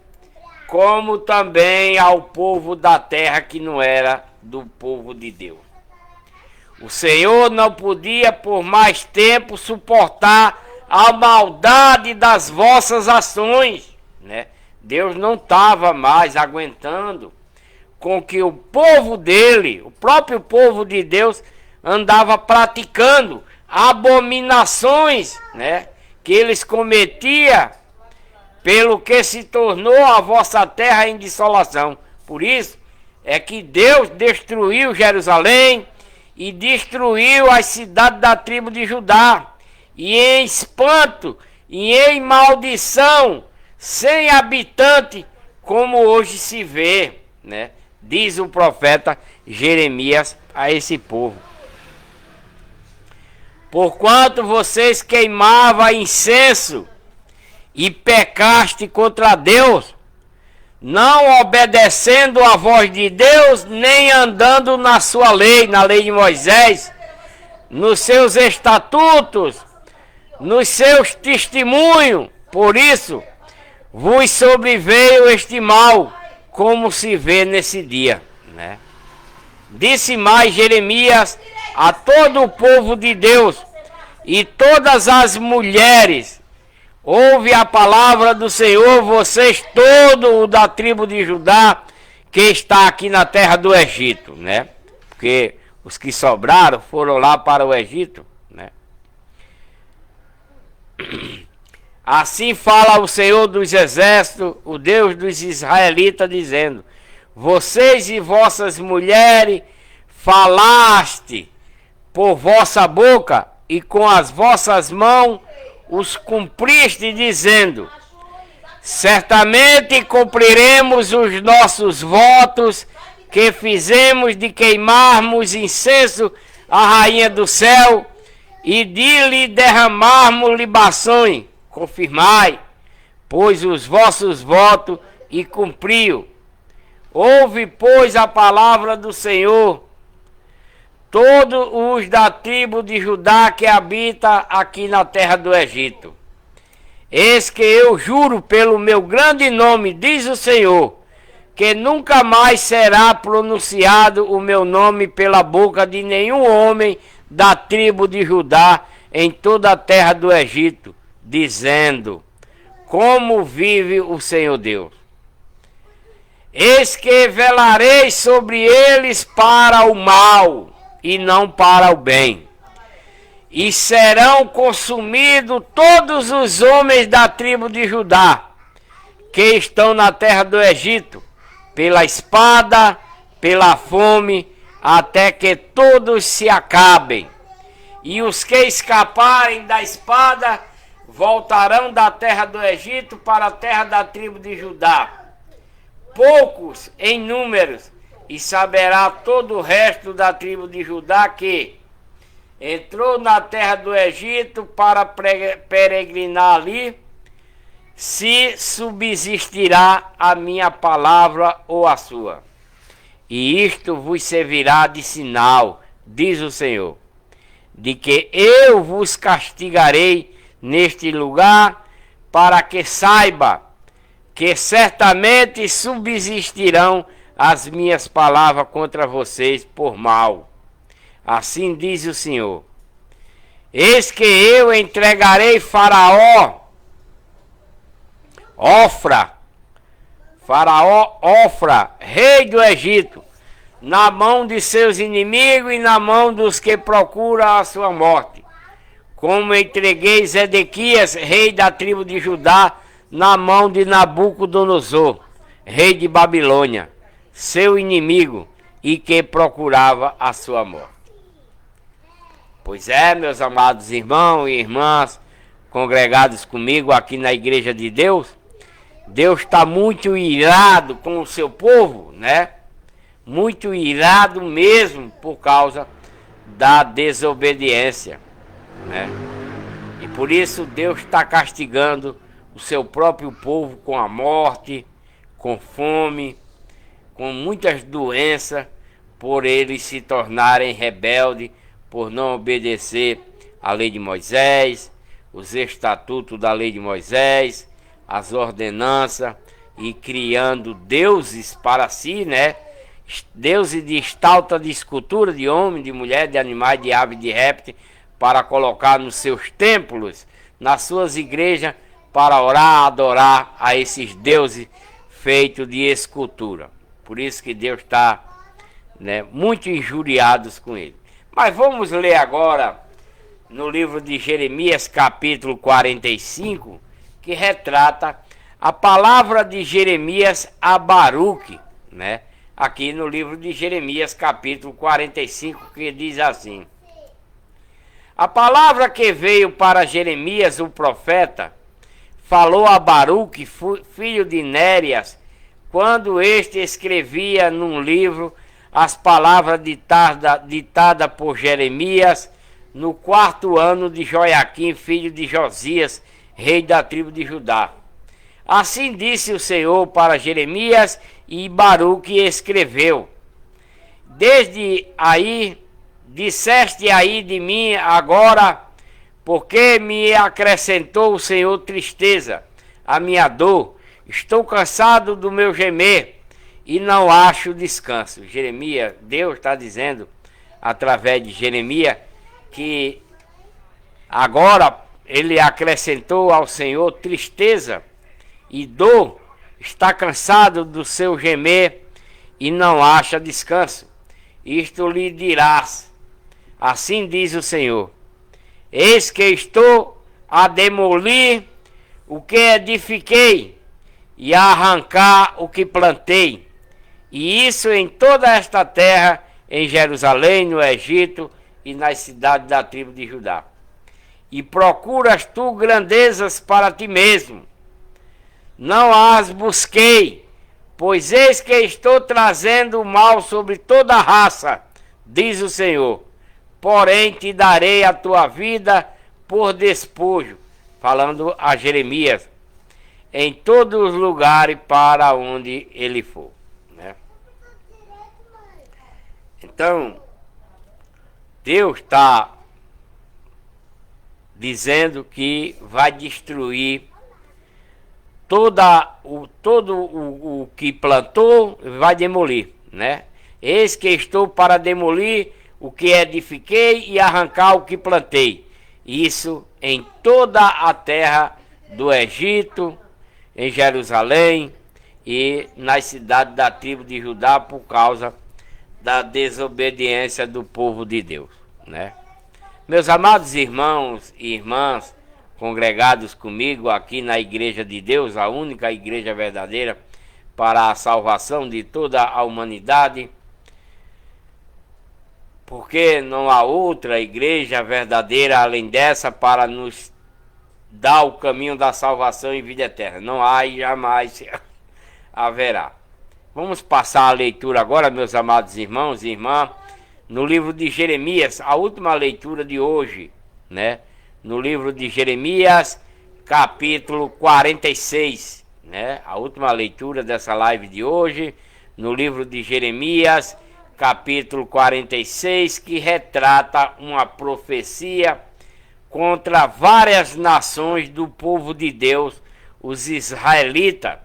como também ao povo da terra que não era do povo de Deus. O Senhor não podia por mais tempo suportar a maldade das vossas ações, né? Deus não estava mais aguentando com que o povo dele, o próprio povo de Deus, andava praticando abominações, né? Que eles cometiam, pelo que se tornou a vossa terra em dissolação. Por isso é que Deus destruiu Jerusalém e destruiu as cidades da tribo de Judá, e em espanto e em maldição, sem habitante, como hoje se vê, né? Diz o profeta Jeremias a esse povo. Porquanto vocês queimavam incenso e pecaste contra Deus, não obedecendo a voz de Deus, nem andando na sua lei, na lei de Moisés, nos seus estatutos, nos seus testemunhos, por isso vos sobreveio este mal, como se vê nesse dia, né? Disse mais Jeremias a todo o povo de Deus e todas as mulheres: ouve a palavra do Senhor, vocês todos o da tribo de Judá, que está aqui na terra do Egito, né? Porque os que sobraram foram lá para o Egito, né? Assim fala o Senhor dos exércitos, o Deus dos israelitas, dizendo: vocês e vossas mulheres falaste por vossa boca e com as vossas mãos os cumpriste, dizendo: certamente cumpriremos os nossos votos que fizemos de queimarmos incenso à rainha do céu e de lhe derramarmos libações. Confirmai, pois, os vossos votos e cumpriu. Ouve, pois, a palavra do Senhor, todos os da tribo de Judá que habita aqui na terra do Egito. Eis que eu juro pelo meu grande nome, diz o Senhor, que nunca mais será pronunciado o meu nome pela boca de nenhum homem da tribo de Judá em toda a terra do Egito, dizendo: como vive o Senhor Deus. Eis que velarei sobre eles para o mal e não para o bem. E serão consumidos todos os homens da tribo de Judá, que estão na terra do Egito, pela espada, pela fome, até que todos se acabem. E os que escaparem da espada voltarão da terra do Egito para a terra da tribo de Judá, poucos em números, e saberá todo o resto da tribo de Judá que entrou na terra do Egito para peregrinar ali, se subsistirá a minha palavra ou a sua. E isto vos servirá de sinal, diz o Senhor, de que eu vos castigarei neste lugar, para que saiba que certamente subsistirão as minhas palavras contra vocês por mal. Assim diz o Senhor: eis que eu entregarei Faraó Ofra, rei do Egito, na mão de seus inimigos e na mão dos que procuram a sua morte, como entreguei Zedequias, rei da tribo de Judá, na mão de Nabucodonosor, rei de Babilônia, seu inimigo, e que procurava a sua morte. Pois é, meus amados irmãos e irmãs, congregados comigo aqui na Igreja de Deus, Deus está muito irado com o seu povo, né? Muito irado mesmo por causa da desobediência, né? E por isso Deus está castigando o seu próprio povo com a morte, com fome, com muitas doenças, por eles se tornarem rebeldes, por não obedecer à lei de Moisés, os estatutos da lei de Moisés, as ordenanças, e criando deuses para si, né? Deuses de estátua, de escultura, de homem, de mulher, de animais, de ave, de réptil, para colocar nos seus templos, nas suas igrejas, para orar, adorar a esses deuses feitos de escultura. Por isso que Deus está, né, muito injuriado com ele. Mas vamos ler agora no livro de Jeremias, capítulo 45, que retrata a palavra de Jeremias a Baruque, né? Aqui no livro de Jeremias, capítulo 45, que diz assim: a palavra que veio para Jeremias, o profeta, falou a Baruque, filho de Nérias, quando este escrevia num livro as palavras ditadas por Jeremias no 4º ano de Joiaquim, filho de Josias, rei da tribo de Judá. Assim disse o Senhor para Jeremias, e Baruque escreveu: desde aí, disseste aí de mim agora, porque me acrescentou o Senhor tristeza, a minha dor. Estou cansado do meu gemer e não acho descanso. Jeremias, Deus está dizendo através de Jeremias que agora ele acrescentou ao Senhor tristeza e dor, está cansado do seu gemer e não acha descanso. Isto lhe dirás: assim diz o Senhor: eis que estou a demolir o que edifiquei e a arrancar o que plantei, e isso em toda esta terra, em Jerusalém, no Egito e nas cidades da tribo de Judá. e procuras tu grandezas para ti mesmo. Não as busquei, pois eis que estou trazendo o mal sobre toda a raça, diz o Senhor. Porém te darei a tua vida por despojo, falando a Jeremias, em todos os lugares para onde ele for, né? Então, Deus está dizendo que vai destruir todo o que plantou, vai demolir, né? Eis que estou para demolir o que edifiquei e arrancar o que plantei. Isso em toda a terra do Egito, em Jerusalém e nas cidades da tribo de Judá, por causa da desobediência do povo de Deus, né? Meus amados irmãos e irmãs congregados comigo aqui na Igreja de Deus, a única igreja verdadeira para a salvação de toda a humanidade, porque não há outra igreja verdadeira além dessa para nos dar o caminho da salvação e vida eterna. Não há e jamais haverá. Vamos passar a leitura agora, meus amados irmãos e irmãs, no livro de Jeremias, a última leitura de hoje, né? No livro de Jeremias, capítulo 46, né? A última leitura dessa live de hoje, no livro de Jeremias, capítulo 46, que retrata uma profecia contra várias nações do povo de Deus, os israelitas,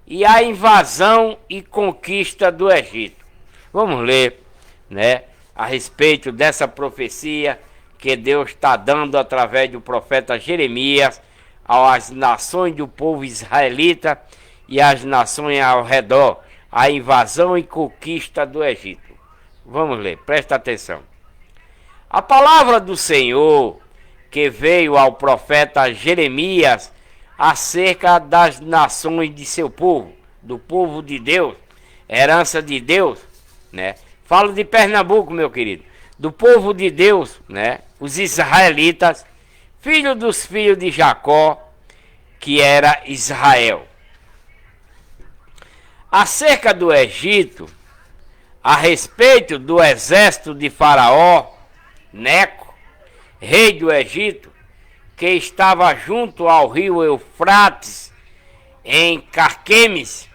e a invasão e conquista do Egito. Vamos ler, né, a respeito dessa profecia que Deus está dando através do profeta Jeremias às nações do povo israelita e às nações ao redor, a invasão e conquista do Egito. Vamos ler, presta atenção. A palavra do Senhor que veio ao profeta Jeremias acerca das nações de seu povo, do povo de Deus, herança de Deus, né? Falo de Pernambuco, meu querido, do povo de Deus, né? Os israelitas, filhos dos filhos de Jacó, que era Israel. Acerca do Egito, a respeito do exército de Faraó, Neco, rei do Egito, que estava junto ao rio Eufrates, em Carquemes,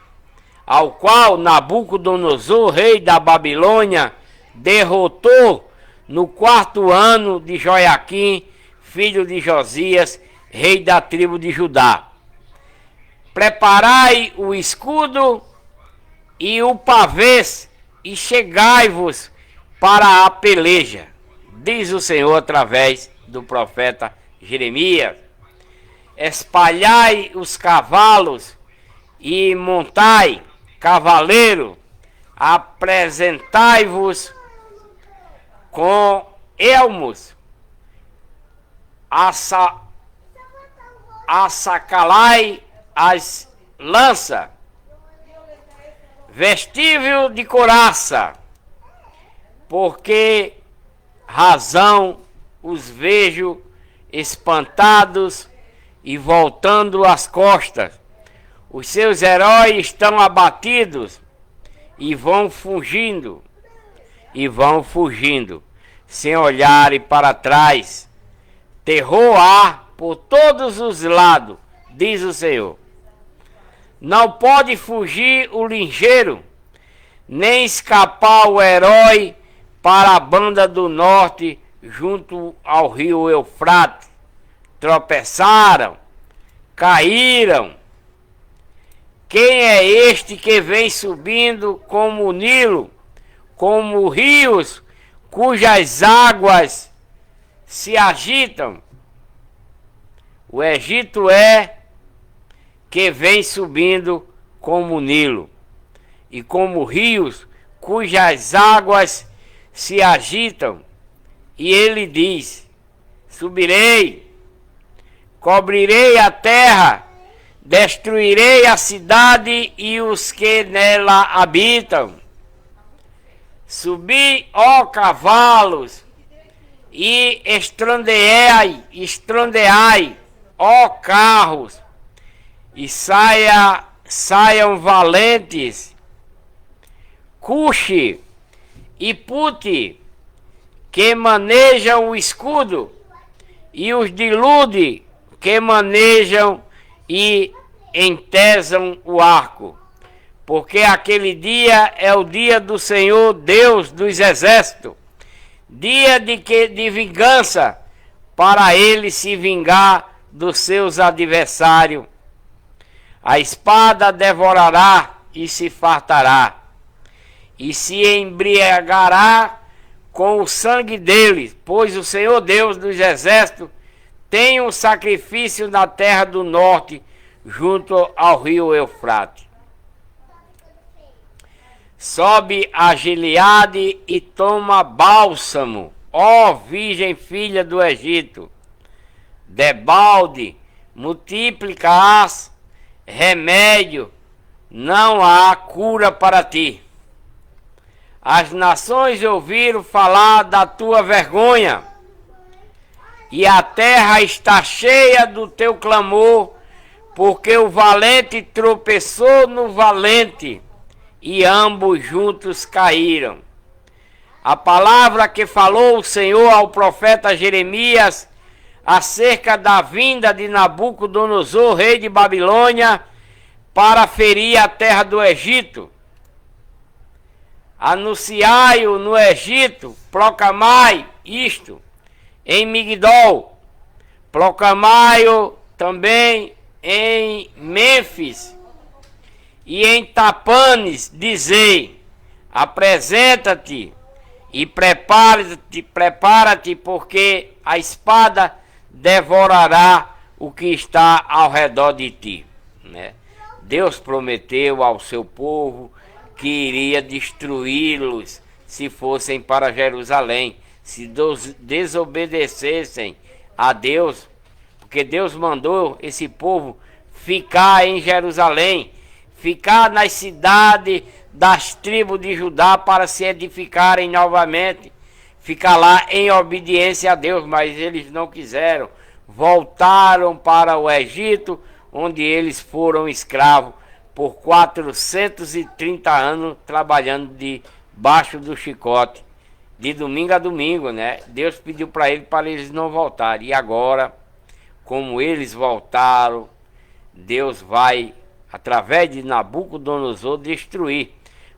ao qual Nabucodonosor, rei da Babilônia, derrotou no 4º ano de Joiaquim, filho de Josias, rei da tribo de Judá. Preparai o escudo e o pavês, e chegai-vos para a peleja, diz o Senhor através do profeta Jeremias. Espalhai os cavalos e montai cavaleiro, apresentai-vos com elmos, assacalai as lanças, vestível de couraça, porque razão os vejo espantados e voltando as costas. Os seus heróis estão abatidos e vão fugindo, sem olharem para trás. Terror há por todos os lados, diz o Senhor. Não pode fugir o ligeiro, nem escapar o herói para a banda do norte, junto ao rio Eufrates. Tropeçaram, caíram. Quem é este que vem subindo como o Nilo, como rios cujas águas se agitam? O Egito é que vem subindo como o Nilo, e como rios cujas águas se agitam. E ele diz: subirei, cobrirei a terra, destruirei a cidade e os que nela habitam. Subi, ó cavalos, e estrondeai, ó carros, e saiam valentes, Cuxi e Puti, que manejam o escudo, e os de Lude, que manejam e entesam o arco. Porque aquele dia é o dia do Senhor Deus dos exércitos, dia de vingança, para ele se vingar dos seus adversários. A espada devorará e se fartará, e se embriagará com o sangue deles, pois o Senhor Deus dos exércitos tem um sacrifício na terra do norte, junto ao rio Eufrate. Sobe a Gileade e toma bálsamo, ó virgem filha do Egito. Debalde, multiplicarás remédio, não há cura para ti. As nações ouviram falar da tua vergonha, e a terra está cheia do teu clamor, porque o valente tropeçou no valente, e ambos juntos caíram. A palavra que falou o Senhor ao profeta Jeremias acerca da vinda de Nabucodonosor, rei de Babilônia, para ferir a terra do Egito. Anunciai-o no Egito, proclamai isto em Migdol, proclamai-o também em Mênfis e em Tapanes, dizei: apresenta-te e prepara-te, porque a espada devorará o que está ao redor de ti. Né? Deus prometeu ao seu povo que iria destruí-los se fossem para Jerusalém, se desobedecessem a Deus, porque Deus mandou esse povo ficar em Jerusalém, ficar nas cidades das tribos de Judá para se edificarem novamente, ficar lá em obediência a Deus, mas eles não quiseram, voltaram para o Egito, onde eles foram escravos por 430 anos, trabalhando debaixo do chicote, de domingo a domingo, né? Deus pediu para eles não voltarem, e agora, como eles voltaram, Deus vai, através de Nabucodonosor, destruir,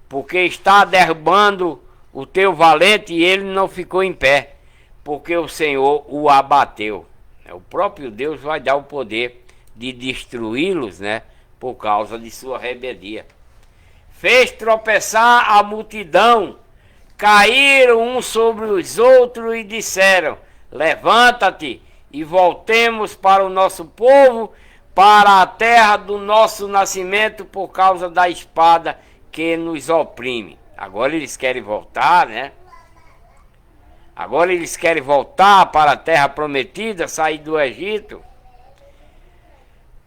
porque está derrubando o teu valente e ele não ficou em pé, porque o Senhor o abateu. O próprio Deus vai dar o poder de destruí-los, né, por causa de sua rebeldia. Fez tropeçar a multidão, caíram uns sobre os outros e disseram: levanta-te e voltemos para o nosso povo, para a terra do nosso nascimento, por causa da espada que nos oprime. Agora eles querem voltar, né? Agora eles querem voltar para a terra prometida, sair do Egito.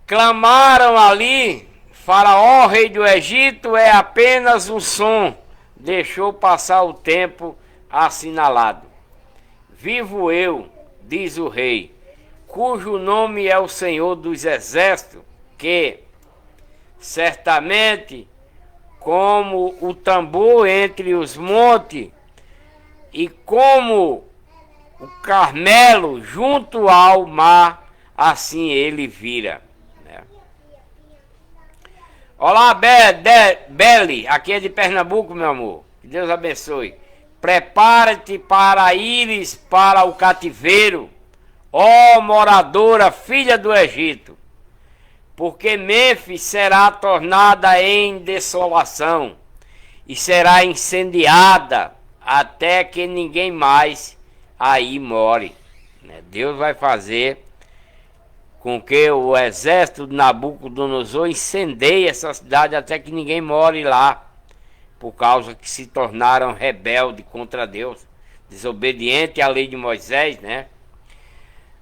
Clamaram ali: Faraó, rei do Egito, é apenas um som. Deixou passar o tempo assinalado. Vivo eu, diz o rei, cujo nome é o Senhor dos exércitos, que certamente, como o tambor entre os montes, e como o Carmelo junto ao mar, assim ele vira. Né? Olá, Beli, aqui é de Pernambuco, meu amor. Que Deus abençoe. Prepara-te para ires para o cativeiro, ó moradora, filha do Egito, porque Mênfis será tornada em desolação e será incendiada até que ninguém mais aí more. Deus vai fazer com que o exército de Nabucodonosor incendeie essa cidade até que ninguém more lá, por causa que se tornaram rebeldes contra Deus, desobediente à lei de Moisés, né?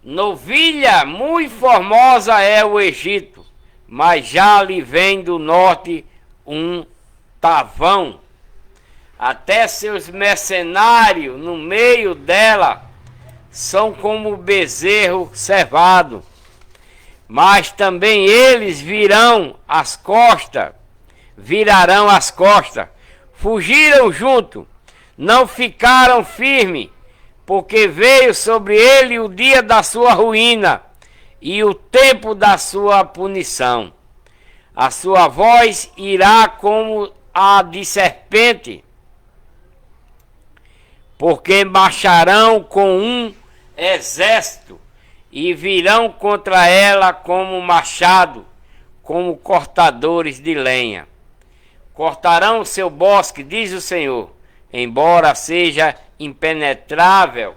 Novilha muito formosa é o Egito, mas já lhe vem do norte um tavão. Até seus mercenários no meio dela são como bezerro cevado, mas também eles virarão as costas, fugiram junto, não ficaram firmes, porque veio sobre ele o dia da sua ruína e o tempo da sua punição. A sua voz irá como a de serpente, porque marcharão com um exército e virão contra ela como machado, como cortadores de lenha. Cortarão o seu bosque, diz o Senhor, embora seja impenetrável,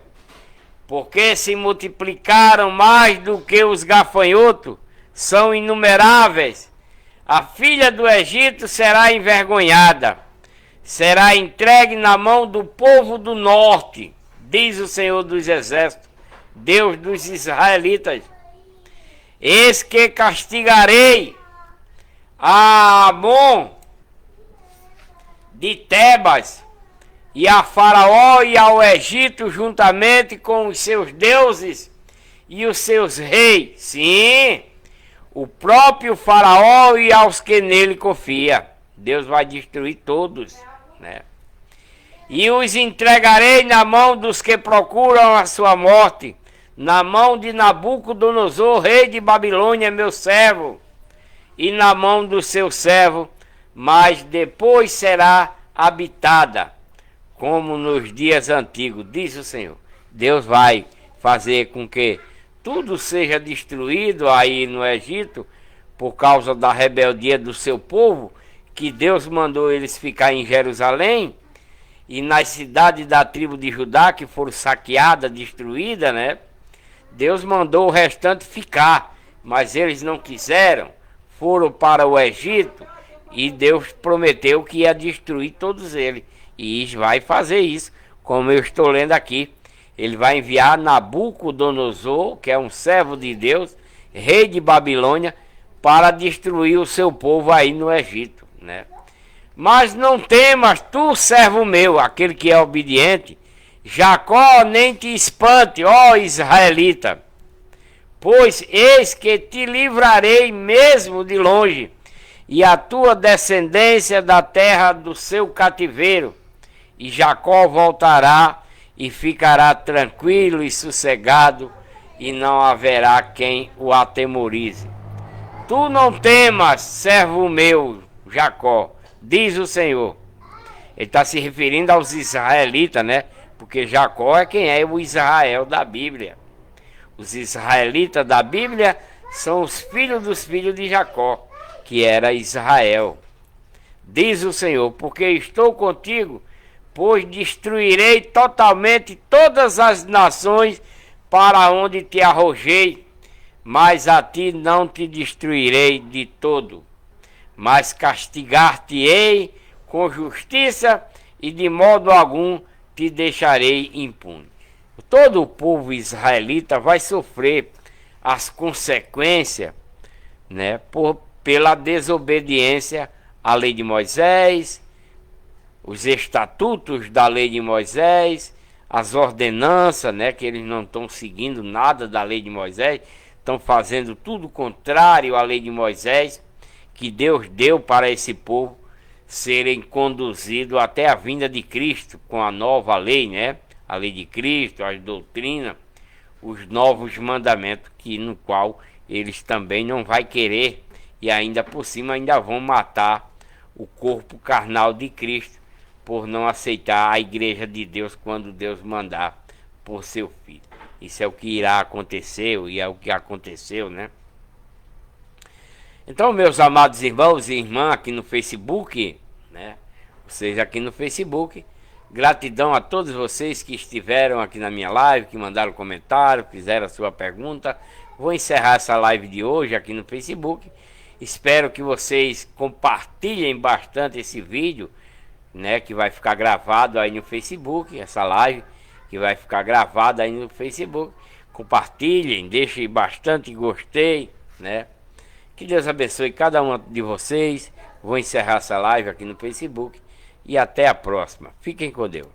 porque se multiplicaram mais do que os gafanhotos, são inumeráveis. A filha do Egito será envergonhada, será entregue na mão do povo do norte, diz o Senhor dos Exércitos, Deus dos israelitas. Eis que castigarei a Amon de Tebas e a Faraó e ao Egito juntamente com os seus deuses e os seus reis. Sim, o próprio Faraó e aos que nele confia. Deus vai destruir todos, né? E os entregarei na mão dos que procuram a sua morte, na mão de Nabucodonosor, rei de Babilônia, meu servo, e na mão do seu servo, mas depois será habitada, como nos dias antigos, diz o Senhor. Deus vai fazer com que tudo seja destruído aí no Egito, por causa da rebeldia do seu povo, que Deus mandou eles ficar em Jerusalém, e nas cidades da tribo de Judá, que foram saqueadas, destruídas, né? Deus mandou o restante ficar, mas eles não quiseram, foram para o Egito, e Deus prometeu que ia destruir todos eles, e vai fazer isso, como eu estou lendo aqui. Ele vai enviar Nabucodonosor, que é um servo de Deus, rei de Babilônia, para destruir o seu povo aí no Egito, né? Mas não temas, tu, servo meu, aquele que é obediente, Jacó, nem te espante, ó israelita, pois eis que te livrarei mesmo de longe, e a tua descendência da terra do seu cativeiro, e Jacó voltará e ficará tranquilo e sossegado, e não haverá quem o atemorize. Tu não temas, servo meu, Jacó, diz o Senhor. Ele está se referindo aos israelitas, né? Porque Jacó é quem é o Israel da Bíblia. Os israelitas da Bíblia são os filhos dos filhos de Jacó, que era Israel. Diz o Senhor, porque estou contigo, pois destruirei totalmente todas as nações para onde te arrojei, mas a ti não te destruirei de todo, mas castigar-te-ei com justiça e de modo algum te deixarei impune. Todo o povo israelita vai sofrer as consequências, né, pela desobediência à lei de Moisés, os estatutos da lei de Moisés, as ordenanças, né, que eles não estão seguindo nada da lei de Moisés, estão fazendo tudo contrário à lei de Moisés, que Deus deu para esse povo serem conduzidos até a vinda de Cristo, com a nova lei, né? A lei de Cristo, as doutrinas, os novos mandamentos, no qual eles também não vão querer, e ainda por cima ainda vão matar o corpo carnal de Cristo, por não aceitar a igreja de Deus quando Deus mandar por seu filho. Isso é o que irá acontecer, e é o que aconteceu, né? Então, meus amados irmãos e irmãs aqui no Facebook, né? Vocês aqui no Facebook, gratidão a todos vocês que estiveram aqui na minha live, que mandaram comentário, fizeram a sua pergunta. Vou encerrar essa live de hoje aqui no Facebook. Espero que vocês compartilhem bastante esse vídeo, né? Que vai ficar gravado aí no Facebook, essa live que vai ficar gravada aí no Facebook. Compartilhem, deixem bastante gostei, né? Que Deus abençoe cada um de vocês. Vou encerrar essa live aqui no Facebook. E até a próxima. Fiquem com Deus.